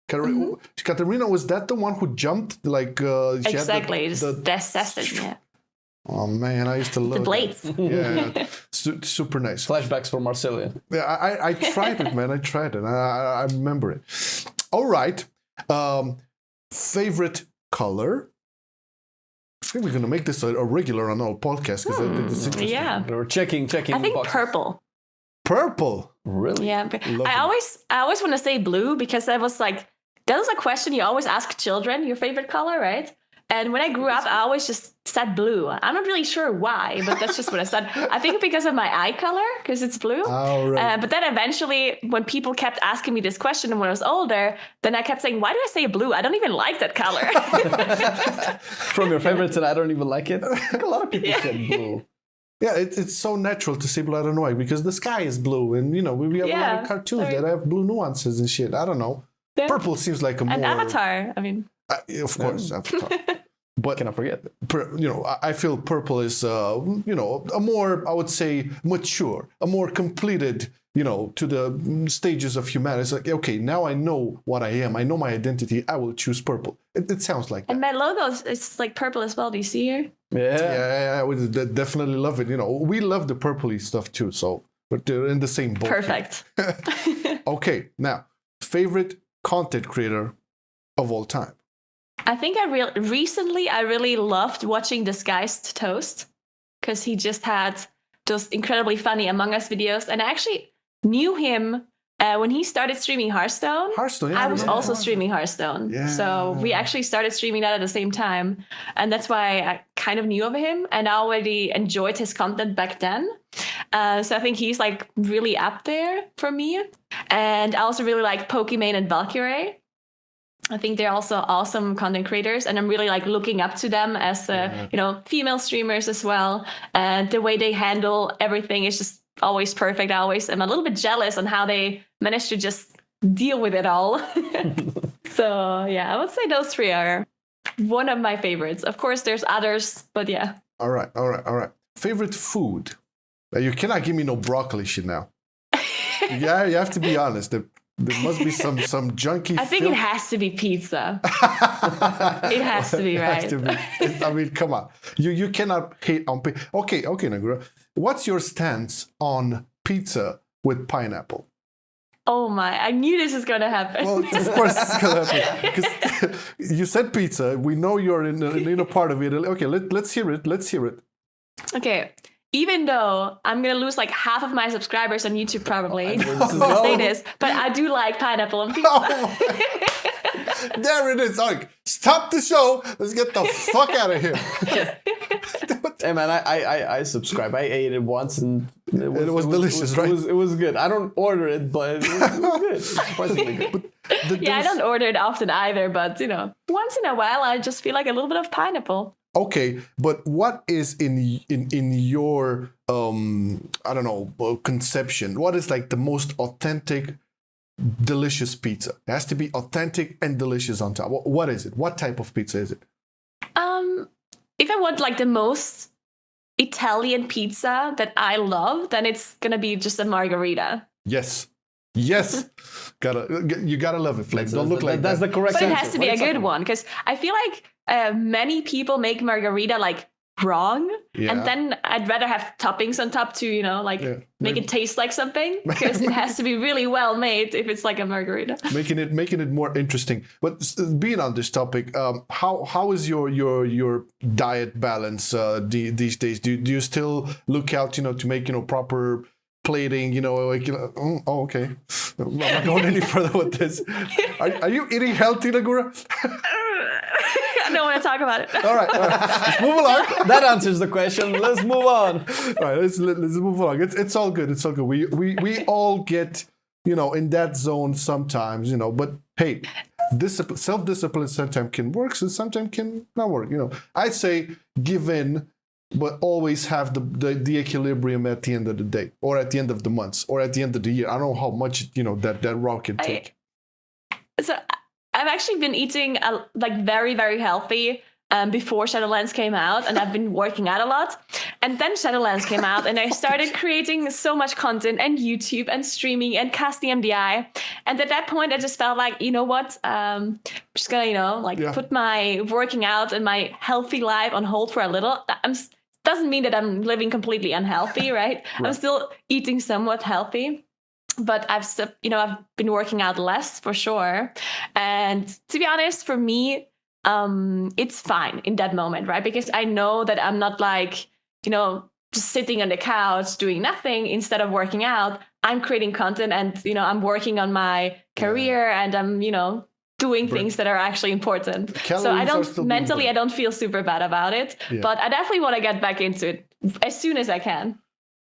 S3: Katarina, was that the one who jumped? Like she
S4: Exactly.
S3: had
S4: The assassin, yeah.
S3: Oh man, I used to love
S4: The blades.
S3: that. Yeah, super nice.
S2: Flashbacks from Marcelian.
S3: Yeah, I tried it, man. I tried it. I remember it. All right. Favorite color? I think we're gonna make this a regular on all podcasts because it's interesting.
S4: Yeah.
S2: We're checking.
S4: I think
S2: boxes.
S4: purple.
S3: Purple.
S2: Really?
S4: Yeah. I always want to say blue because that was a question you always ask children, your favorite color, right? And when I grew up, I always just said blue. I'm not really sure why, but that's just what I said. I think because of my eye color, because it's blue.
S3: All right.
S4: But then eventually, when people kept asking me this question when I was older, then I kept saying, why do I say blue? I don't even like that color.
S2: From your favorites, and I don't even like it. I think a lot of people said blue.
S3: Yeah, it's so natural to say blue. I don't know why, because the sky is blue, and we have a lot of cartoons that have blue nuances and shit. I don't know.
S4: Yeah.
S3: Purple seems like a more.
S4: And Avatar, I mean.
S3: Of course, Avatar. But
S2: Cannot forget.
S3: I feel purple is a more, I would say, mature, a more completed, to the stages of humanity. It's like, okay, now I know what I am. I know my identity. I will choose purple. It sounds like that.
S4: And my logo is like purple as well. Do you see here?
S2: Yeah.
S3: I would definitely love it. We love the purpley stuff too. So we're in the same boat.
S4: Perfect.
S3: Okay, now, favorite content creator of all time?
S4: I think recently I really loved watching Disguised Toast because he just had those incredibly funny Among Us videos. And I actually knew him when he started streaming Hearthstone. I was also streaming Hearthstone.
S3: Yeah.
S4: So we actually started streaming that at the same time. And that's why I kind of knew of him and I already enjoyed his content back then. So I think he's really up there for me. And I also really like Pokimane and Valkyrie. I think they're also awesome content creators, and I'm really like looking up to them as female streamers as well. And the way they handle everything is just always perfect. I always am a little bit jealous on how they manage to just deal with it all. So yeah, I would say those three are one of my favorites. Of course, there's others, but yeah.
S3: All right. Favorite food? You cannot give me no broccoli shit now. Yeah, you have to be honest. There must be some junky.
S4: I think it has to be pizza. It has to be, right?
S3: I mean, come on. You cannot hate on pizza. Okay, Naguura. What's your stance on pizza with pineapple?
S4: Oh my, I knew this was going to happen.
S3: Well, of course it's going to happen. Because you said pizza. We know you're in a part of it. Okay, let's hear it.
S4: Okay. Even though I'm going to lose like half of my subscribers on YouTube probably, to say this, but I do like pineapple on pizza.
S3: Oh. There it is. Like, stop the show. Let's get the fuck out of here.
S2: Hey man, I subscribe. I ate it once and
S3: it was delicious, right?
S2: It was good. I don't order it, but it was good. It's surprisingly good.
S4: I don't order it often either, but once in a while I just feel like a little bit of pineapple.
S3: Okay, but what is in your I don't know, conception? What is like the most authentic, delicious pizza? It has to be authentic and delicious on top. What is it? What type of pizza is it?
S4: If I want like the most Italian pizza that I love, then it's gonna be just a margarita.
S3: Yes. You gotta love it, Flex. Don't look like
S2: that's
S3: that.
S2: the correct
S4: But
S2: answer.
S4: it has to be a good one, because I feel like many people make margarita like wrong, and then I'd rather have toppings on top to make it taste like something, because it has to be really well made if it's like a margarita.
S3: making it more interesting. But being on this topic, how is your diet balance these days? Do you still look out to make proper plating, okay. I'm not going any further with this. Are you eating healthy, Naguura?
S4: I don't want to talk about it.
S3: All right. Let's move along.
S2: That answers the question. Let's move on.
S3: All right, let's move along. It's all good. It's all good. We all get in that zone sometimes, but hey, self-discipline sometimes can work, so sometimes can not work. I'd say give in, but always have the equilibrium at the end of the day, or at the end of the months, or at the end of the year. I don't know how much that route can take.
S4: So I've actually been eating very, very healthy before Shadowlands came out, and I've been working out a lot. And then Shadowlands came out, and I started creating so much content and YouTube and streaming and casting MDI. And at that point, I just felt like, you know what? I'm just gonna put my working out and my healthy life on hold for a little. Doesn't mean that I'm living completely unhealthy, right? I'm still eating somewhat healthy. But I've been working out less for sure. And to be honest, for me, it's fine in that moment, right? Because I know that I'm not just sitting on the couch doing nothing instead of working out. I'm creating content, and I'm working on my career, and I'm doing things that are actually important. So I don't feel super bad about it. But I definitely want to get back into it as soon as I can.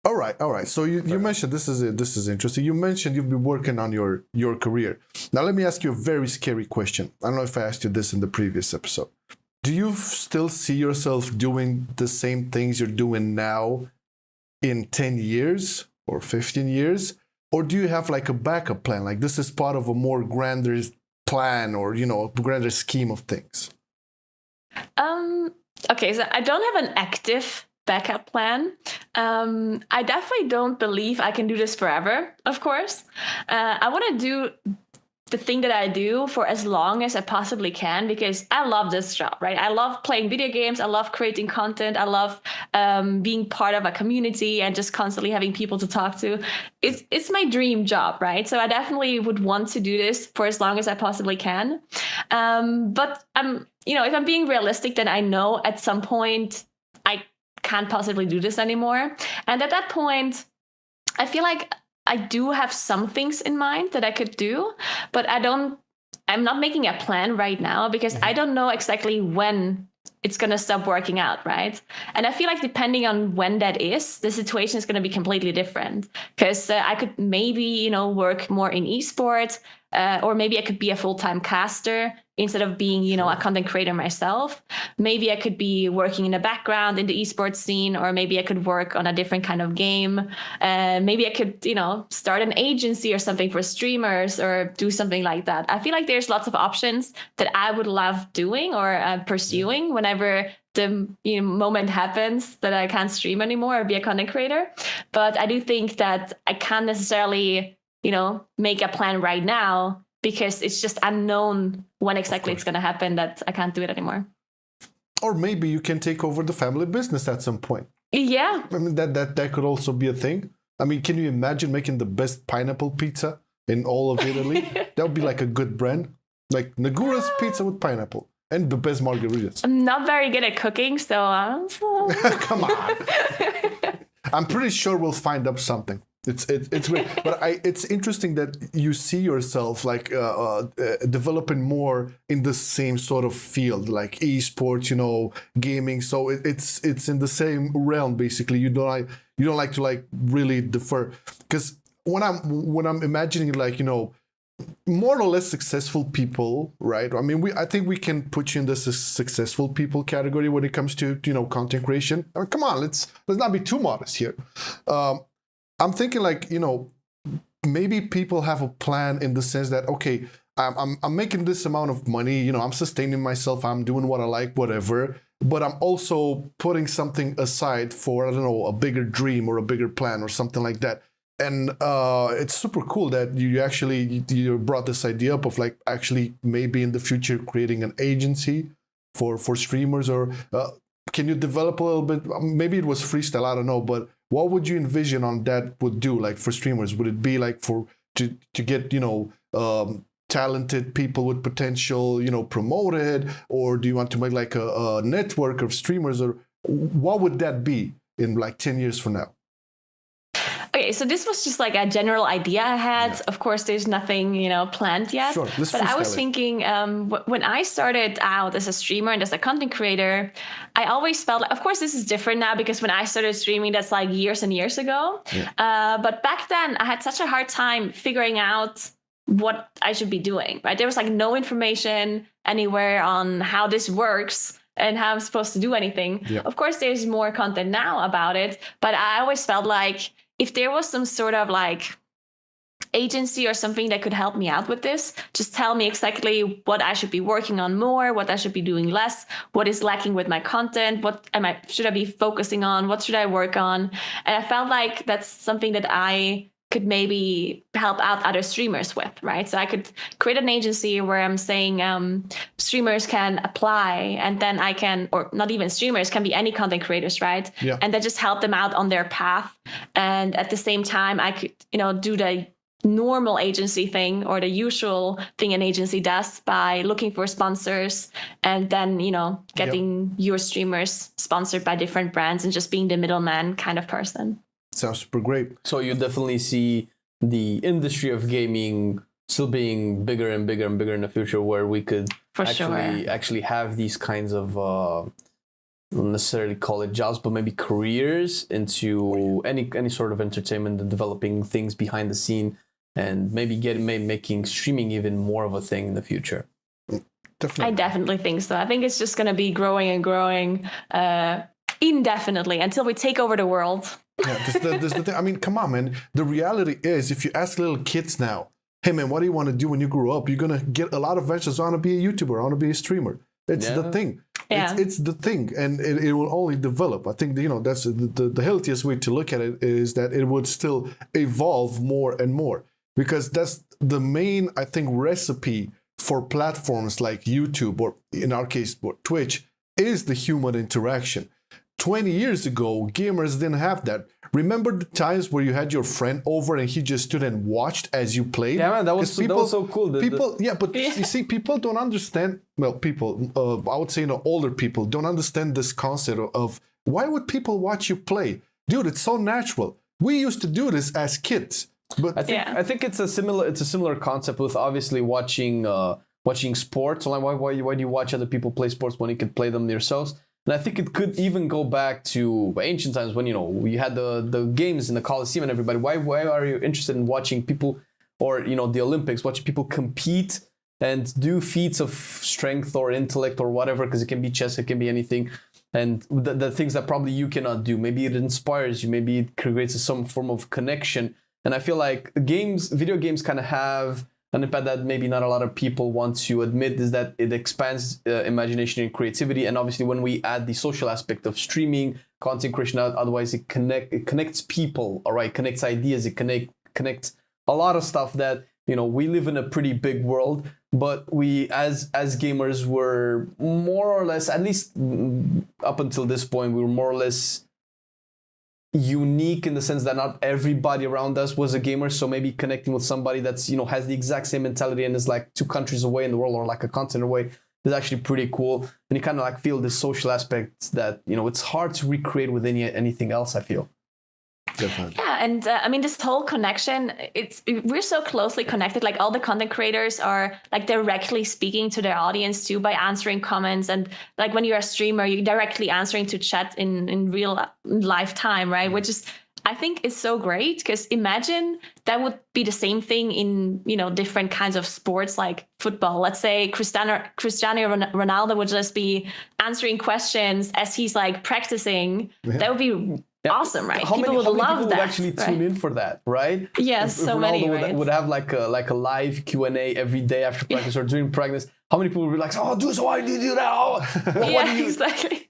S3: All right. So you mentioned this is interesting. You mentioned you've been working on your career. Now let me ask you a very scary question. I don't know if I asked you this in the previous episode. Do you still see yourself doing the same things you're doing now in 10 years or 15 years? Or do you have like a backup plan? Like this is part of a more grander plan, or a grander scheme of things?
S4: Okay, so I don't have an active backup plan. I definitely don't believe I can do this forever, of course. I want to do the thing that I do for as long as I possibly can, because I love this job, right? I love playing video games. I love creating content. I love being part of a community and just constantly having people to talk to. It's my dream job, right? So I definitely would want to do this for as long as I possibly can. But if I'm being realistic, then I know at some point I can't possibly do this anymore. And at that point, I feel like I do have some things in mind that I could do, but I'm not making a plan right now, because I don't know exactly when it's going to stop working out, right? And I feel like depending on when that is, the situation is going to be completely different. Because I could maybe, work more in esports, or maybe I could be a full-time caster instead of being, a content creator myself. Maybe I could be working in the background in the esports scene, or maybe I could work on a different kind of game. Maybe I could, start an agency or something for streamers or do something like that. I feel like there's lots of options that I would love doing or pursuing whenever the moment happens that I can't stream anymore or be a content creator. But I do think that I can't necessarily, make a plan right now, because it's just unknown when exactly it's going to happen that I can't do it anymore.
S3: Or maybe you can take over the family business at some point.
S4: Yeah.
S3: I mean, that could also be a thing. I mean, can you imagine making the best pineapple pizza in all of Italy? That would be like a good brand. Like Naguura's pizza with pineapple and the best margaritas.
S4: I'm not very good at cooking, so...
S3: Come on. I'm pretty sure we'll find up something. It's weird, but it's interesting that you see yourself like developing more in the same sort of field, like esports, gaming. So it's in the same realm basically. You don't like to like really defer, because when I'm imagining like more or less successful people, right? I mean, I think we can put you in this successful people category when it comes to content creation. I mean, come on, let's not be too modest here. I'm thinking like, maybe people have a plan in the sense that, okay, I'm making this amount of money, I'm sustaining myself, I'm doing what I like, whatever, but I'm also putting something aside for, I don't know, a bigger dream or a bigger plan or something like that. And it's super cool that you brought this idea up of like actually maybe in the future creating an agency for streamers, or can you develop a little bit? Maybe it was freestyle, I don't know, but what would you envision on that would do like for streamers? Would it be like to get talented people with potential promoted, or do you want to make like a network of streamers, or what would that be in like 10 years from now?
S4: Okay, so this was just like a general idea I had. Yeah. Of course, there's nothing, planned yet.
S3: Sure,
S4: but I was thinking when I started out as a streamer and as a content creator, I always felt like, of course, this is different now because when I started streaming, that's like years and years ago. Yeah. But back then, I had such a hard time figuring out what I should be doing, right? There was like no information anywhere on how this works and how I'm supposed to do anything. Yeah. Of course, there's more content now about it, but I always felt like if there was some sort of like agency or something that could help me out with this, just tell me exactly what I should be working on more, what I should be doing less, what is lacking with my content, what should I be focusing on, what should I work on? And I felt like that's something that I could maybe help out other streamers with, right? So I could create an agency where I'm saying streamers can apply, and then I can, or not even streamers, can be any content creators, right? Yeah. And then just help them out on their path. And at the same time, I could, do the normal agency thing or the usual thing an agency does by looking for sponsors and then, getting your streamers sponsored by different brands and just being the middleman kind of person.
S3: Sounds super great.
S2: So you definitely see the industry of gaming still being bigger and bigger and bigger in the future, where we could actually have these kinds of not necessarily call it jobs, but maybe careers into any sort of entertainment and developing things behind the scene, and maybe making streaming even more of a thing in the future.
S3: Definitely.
S4: I definitely think so. I think it's just going to be growing and growing indefinitely until we take over the world.
S3: Yeah, this the thing. I mean, come on, man. The reality is, if you ask little kids now, hey, man, what do you want to do when you grow up? You're going to get a lot of answers. I want to be a YouTuber. I want to be a streamer. It's the thing. Yeah. It's the thing. And it will only develop. I think, that's the healthiest way to look at it is that it would still evolve more and more. Because that's the main, I think, recipe for platforms like YouTube, or in our case, Twitch, is the human interaction. 20 years ago, gamers didn't have that. Remember the times where you had your friend over and he just stood and watched as you played?
S2: Yeah, man, that was so cool.
S3: You see, people don't understand. Well, I would say older people don't understand this concept of why would people watch you play? Dude, it's so natural. We used to do this as kids. But
S2: I think it's a similar concept with obviously watching watching sports online? Why do you watch other people play sports when you can play them yourselves? And I think it could even go back to ancient times when, we had the games in the Colosseum and everybody. Why are you interested in watching people, or, the Olympics, watching people compete and do feats of strength or intellect or whatever, because it can be chess, it can be anything. And the things that probably you cannot do. Maybe it inspires you, maybe it creates some form of connection. And I feel like video games kind of have an impact that maybe not a lot of people want to admit, is that it expands imagination and creativity. And obviously when we add the social aspect of streaming, content creation, otherwise it connects people, all right, connects ideas, it connects a lot of stuff that, we live in a pretty big world, but we as gamers were more or less, at least up until this point, we were more or less unique in the sense that not everybody around us was a gamer. So maybe connecting with somebody that's, has the exact same mentality and is like 2 countries away in the world or like a continent away is actually pretty cool. And you kind of like feel this social aspect that, it's hard to recreate with anything else, I feel.
S3: Definitely.
S4: Yeah, and this whole connection, we're so closely connected. Like all the content creators are like directly speaking to their audience too by answering comments, and like when you're a streamer, you're directly answering to chat in real life time, right? Which is, I think, is so great, because imagine that would be the same thing in different kinds of sports like football. Let's say Cristiano Ronaldo would just be answering questions as he's like practicing. Yeah. That would be awesome, right?
S2: How many people would actually
S4: right?
S2: tune in for that, right?
S4: Yes,
S2: if
S4: so
S2: Ronaldo
S4: many, right?
S2: would have like a live Q&A every day after practice or during practice. How many people would be like, "Oh, dude, so why do you do that? Oh,
S4: exactly."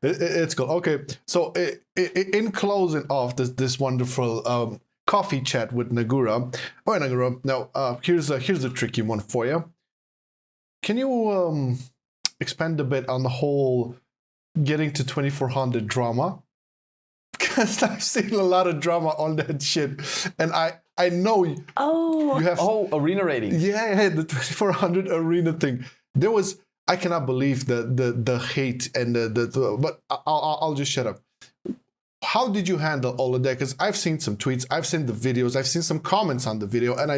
S3: It's cool. Okay, so in closing off this wonderful coffee chat with Naguura. All right, Naguura. Now, here's a tricky one for you. Can you expand a bit on the whole getting to 2400 drama? Because I've seen a lot of drama on that shit, and I know you have
S2: arena rating.
S3: Yeah, the 2400 arena thing. There was, I cannot believe the hate and but I'll just shut up. How did you handle all of that? Because I've seen some tweets, I've seen the videos, I've seen some comments on the video, and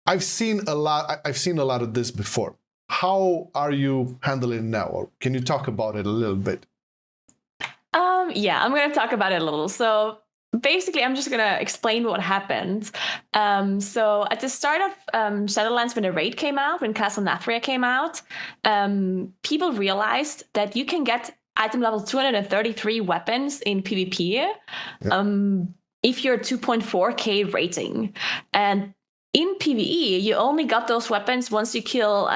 S3: I've seen a lot of this before. How are you handling it now? Or can you talk about it a little bit?
S4: Yeah, I'm going to talk about it a little. So basically, I'm just going to explain what happened. So at the start of Shadowlands, when the raid came out, when Castle Nathria came out, people realized that you can get item level 233 weapons in PvP if you're 2.4k rating. And in PvE, you only got those weapons once you kill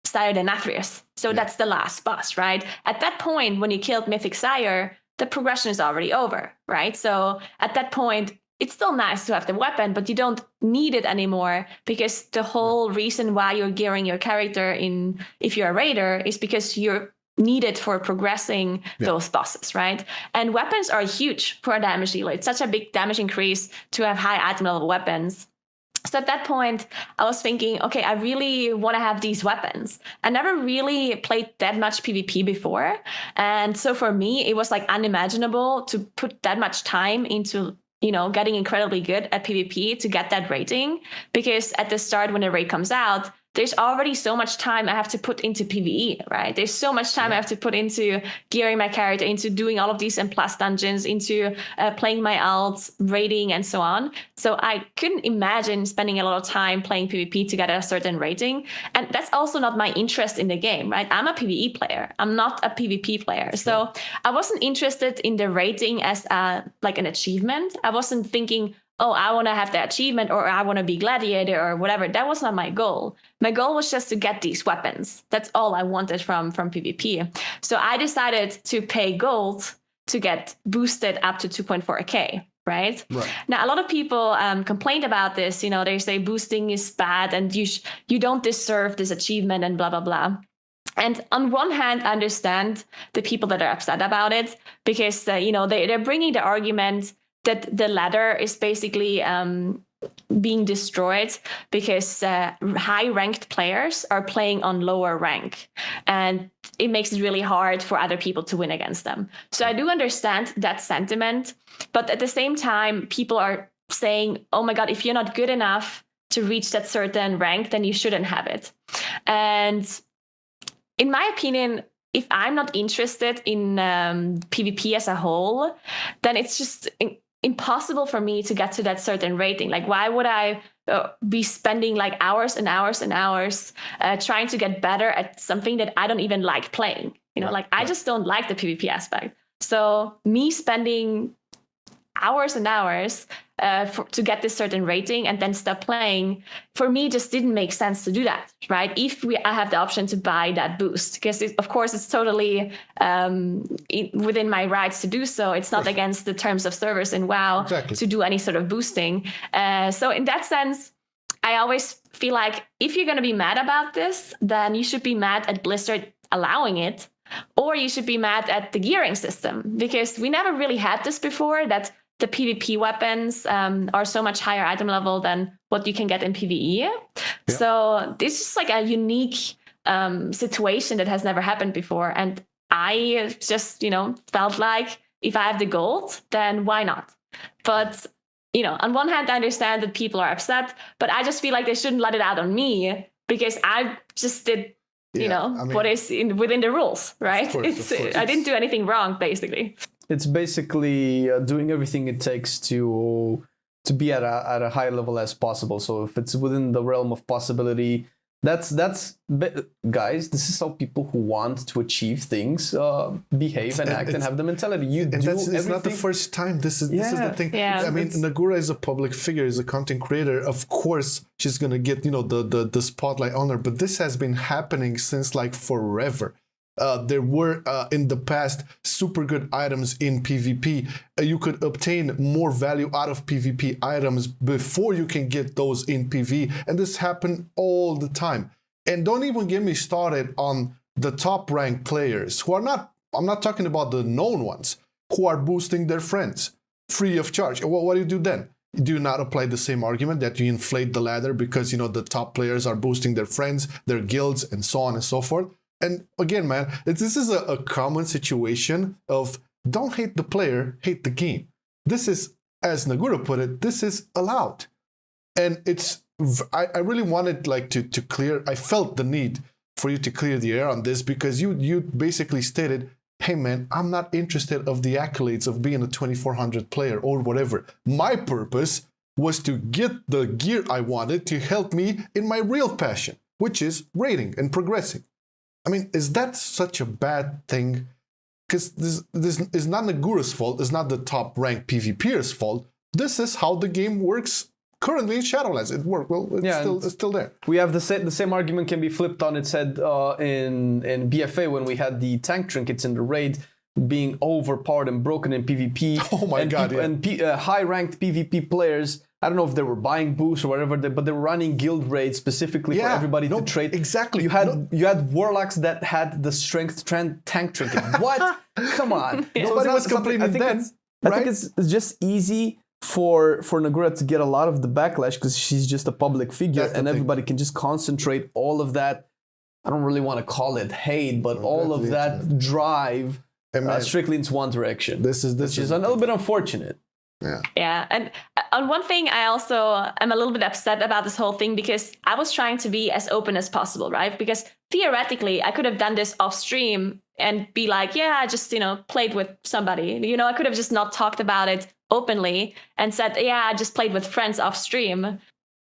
S4: Sire Denathrius. So that's the last boss, right? At that point, when you killed Mythic Sire, the progression is already over, right? So at that point, it's still nice to have the weapon, but you don't need it anymore, because the whole reason why you're gearing your character if you're a raider, is because you're needed for progressing those bosses, right? And weapons are huge for a damage dealer. It's such a big damage increase to have high item level weapons. So at that point, I was thinking, okay, I really want to have these weapons. I never really played that much PvP before. And so for me, it was like unimaginable to put that much time into, getting incredibly good at PvP to get that rating. Because at the start, when the raid comes out, there's already so much time I have to put into PvE, right? There's so much time I have to put into gearing my character, into doing all of these M+ dungeons, into playing my alts, raiding, and so on. So I couldn't imagine spending a lot of time playing PvP to get a certain rating. And that's also not my interest in the game, right? I'm a PvE player. I'm not a PvP player. Sure. So I wasn't interested in the rating as like an achievement. I wasn't thinking, oh, I want to have the achievement, or I want to be gladiator, or whatever. That was not my goal. My goal was just to get these weapons. That's all I wanted from PvP. So I decided to pay gold to get boosted up to 2.4k, right? Now, a lot of people complained about this. They say boosting is bad and you don't deserve this achievement and blah, blah, blah. And on one hand, I understand the people that are upset about it, because, they're bringing the argument that the ladder is basically being destroyed because high-ranked players are playing on lower rank, and it makes it really hard for other people to win against them. So I do understand that sentiment, but at the same time, people are saying, oh my God, if you're not good enough to reach that certain rank, then you shouldn't have it. And in my opinion, if I'm not interested in PvP as a whole, then it's just impossible for me to get to that certain rating. Like, why would I be spending like hours and hours and hours trying to get better at something that I don't even like playing? You know, I just don't like the PvP aspect. So me spending hours and hours to get this certain rating and then stop playing, for me just didn't make sense to do that, right? If I have the option to buy that boost, because of course it's totally within my rights to do so. It's not against the terms of service in WoW to do any sort of boosting. So in that sense, I always feel like if you're going to be mad about this, then you should be mad at Blizzard allowing it, or you should be mad at the gearing system, because we never really had this before, that the PvP weapons are so much higher item level than what you can get in PvE. Yeah. So this is like a unique situation that has never happened before. And I just, felt like if I have the gold, then why not? But, on one hand, I understand that people are upset, but I just feel like they shouldn't let it out on me, because I just did, what is within the rules, right? Of course. I didn't do anything wrong, basically.
S2: It's basically doing everything it takes to be at a high level as possible. So if it's within the realm of possibility, that's guys, this is how people who want to achieve things behave and act and have the mentality.
S3: It's not the first time. This is the thing.
S4: Yeah.
S3: I mean, Naguura is a public figure, is a content creator. Of course, she's gonna get the spotlight on her. But this has been happening since like forever. There were in the past super good items in PvP. You could obtain more value out of PvP items before you can get those in PvE, and this happened all the time. And don't even get me started on the top ranked players who are not, I'm not talking about the known ones, who are boosting their friends free of charge. What do you do then? Do you not apply the same argument that you inflate the ladder because the top players are boosting their friends, their guilds, and so on and so forth? And again, man, this is a common situation of don't hate the player, hate the game. This is, as Naguura put it, this is allowed. And I really wanted to clear, I felt the need for you to clear the air on this, because you basically stated, hey man, I'm not interested of the accolades of being a 2400 player or whatever. My purpose was to get the gear I wanted to help me in my real passion, which is raiding and progressing. I mean, is that such a bad thing? Because this is not Naguura's fault. It's not the top ranked PvPer's fault. This is how the game works currently in Shadowlands. It worked well. It's still there.
S2: We have the same argument can be flipped on its head in BFA when we had the tank trinkets in the raid being overpowered and broken in PvP.
S3: Oh my god!
S2: And high ranked PvP players, I don't know if they were buying boosts or whatever, but they were running guild raids specifically for everybody to trade.
S3: Exactly.
S2: You had warlocks that had the strength tank trinket. What? Come on.
S3: Nobody was complaining then.
S2: I think it's just easy for Naguura to get a lot of the backlash because she's just a public figure, and everybody can just concentrate all of that. I don't really want to call it hate, but all of that drive strictly into one direction. This is a little bit unfortunate.
S4: Yeah. And on one thing, I also am a little bit upset about this whole thing, because I was trying to be as open as possible, right? Because theoretically, I could have done this off stream and be like, yeah, I just, played with somebody. I could have just not talked about it openly and said, yeah, I just played with friends off stream.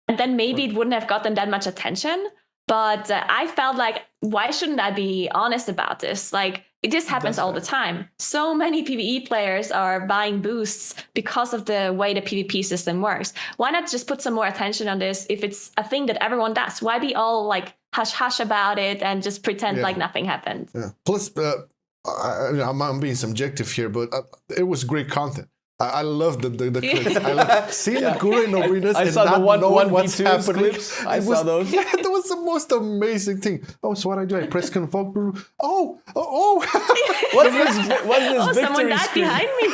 S4: And then maybe it wouldn't have gotten that much attention. But I felt like, why shouldn't I be honest about this? Like, this happens all the time. So many PvE players are buying boosts because of the way the PvP system works. Why not just put some more attention on this if it's a thing that everyone does? Why be all like hush-hush about it and just pretend like nothing happened?
S3: Yeah. Plus, I'm being subjective here, but it was great content. I love the clips. I love seeing Naguura in arenas and not knowing what's happening.
S2: Clips. I saw those.
S3: Yeah, that was the most amazing thing. Oh, so what do? I press convoke. Oh!
S2: What's this victory
S4: someone died
S2: screen?
S4: behind me.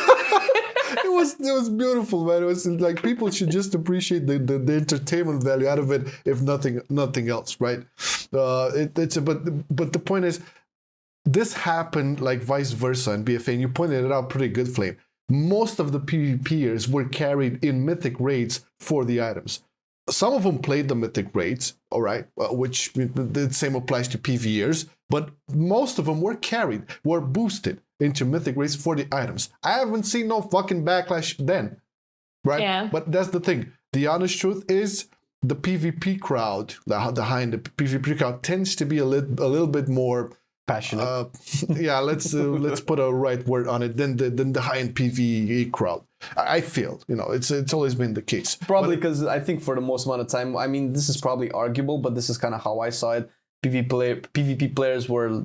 S3: It was beautiful, man. It was like people should just appreciate the entertainment value out of it, if nothing else, right? But the point is, this happened like vice versa in BFA, and you pointed it out pretty good, Flame. Most of the PvPers were carried in mythic raids for the items. some of them played the mythic raids, all right, which the same applies to PvEers, but most of them were carried, were boosted into mythic raids for the items. I haven't seen no fucking backlash then, right?
S4: Yeah.
S3: But that's the thing. The honest truth is the PvP crowd, the PvP crowd tends to be a little bit more
S2: Passionate.
S3: yeah, let's put a right word on it than the high-end PvE crowd. I feel, it's always been the case.
S2: Probably because I think for the most amount of time, I mean, this is probably arguable, but this is kind of how I saw it. PvP players were,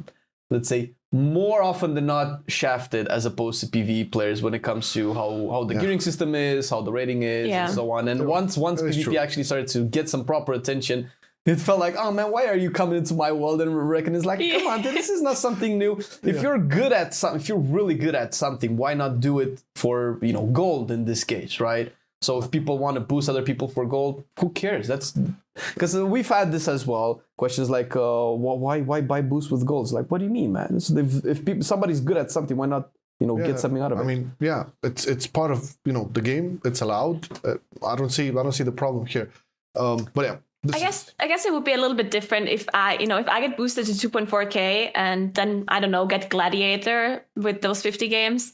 S2: let's say, more often than not shafted as opposed to PvE players when it comes to how the gearing system is, how the rating is, and so on. And once PvP actually started to get some proper attention, it felt like, oh man, why are you coming into my world and reckon it's like, come on, this is not something new. If you're good at something, if you're really good at something, why not do it for gold in this case, right? So if people want to boost other people for gold, who cares? That's because we've had this as well. Questions like, why buy boost with gold? It's like, what do you mean, man? If somebody's good at something, why not get something out of it?
S3: I mean, yeah, it's part of the game. It's allowed. I don't see the problem here. But yeah.
S4: I guess it would be a little bit different if I get boosted to 2.4K and then, I don't know, get Gladiator with those 50 games.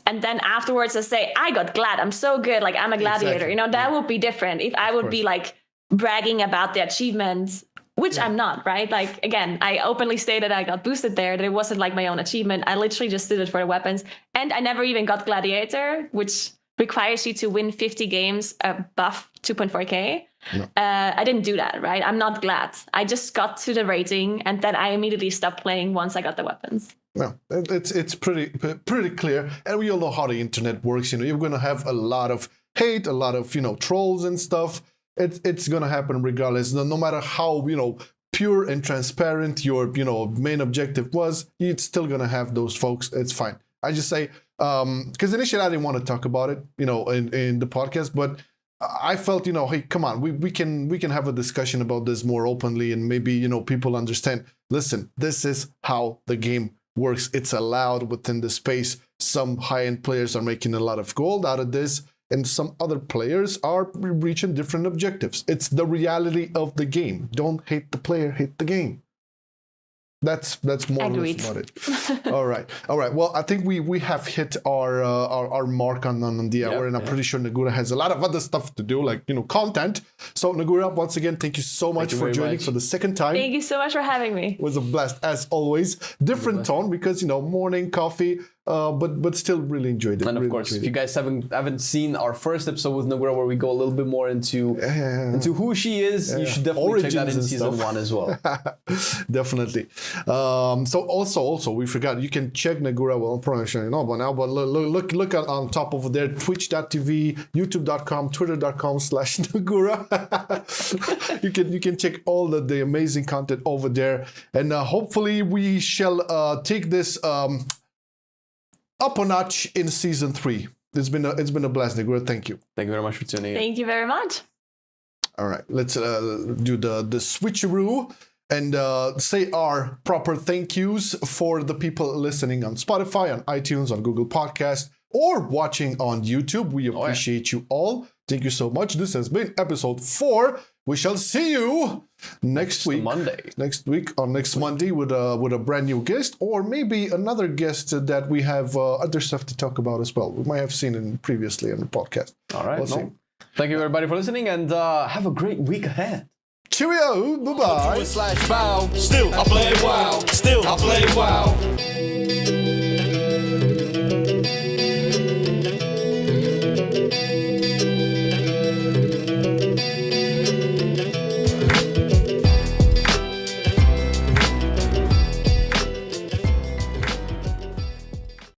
S4: And then afterwards I say, I got Glad, I'm so good, like I'm a Gladiator.
S3: Exactly.
S4: That would be different if I would be like bragging about the achievements, which I'm not, right? Like, again, I openly stated I got boosted there, that it wasn't like my own achievement. I literally just did it for the weapons. And I never even got Gladiator, which requires you to win 50 games above 2.4K. No. I didn't do that, right? I'm not glad. I just got to the rating and then I immediately stopped playing once I got the weapons.
S3: No, it's pretty clear, and we all know how the internet works. You're going to have a lot of hate, a lot of trolls and stuff. It's going to happen regardless. No matter how pure and transparent your main objective was, it's still going to have those folks. It's fine. I just say because initially I didn't want to talk about it, in the podcast, but I felt, hey, come on, we can have a discussion about this more openly, and maybe, people understand, listen, this is how the game works. It's allowed within the space. Some high-end players are making a lot of gold out of this, and some other players are reaching different objectives. It's the reality of the game. Don't hate the player, hate the game. That's more or less about it. All right. Well, I think we have hit our mark on the hour, and I'm pretty sure Naguura has a lot of other stuff to do, like content. So Naguura, once again, thank you so much for joining for the second time.
S4: Thank you so much for having me.
S3: It was a blast as always. Different tone because morning coffee. But still really enjoyed it.
S2: And of course, if you guys haven't seen our first episode with Naguura, where we go a little bit more into who she is, you should definitely check that in season 1 as well.
S3: Definitely. So also we forgot, you can check Naguura. Well, I'm probably sure you know by now, but look at on top over there, twitch.tv, youtube.com, twitter.com/Naguura. you can check all the amazing content over there, and hopefully we shall take this up a notch in season 3. It's been a blast, Naguura. Thank you.
S2: Thank you very much for tuning in.
S4: Thank you very much.
S3: All right, let's do the switcheroo and say our proper thank yous for the people listening on Spotify, on iTunes, on Google Podcast, or watching on YouTube. We appreciate you all. Thank you so much. This has been episode 4. We shall see you next week Monday with a brand new guest, or maybe another guest that we have other stuff to talk about as well. We might have seen it previously on the podcast.
S2: All right. Thank you everybody for listening, and have a great week ahead.
S3: Cheerio. Bye-bye.
S1: /bow. Still I play WoW.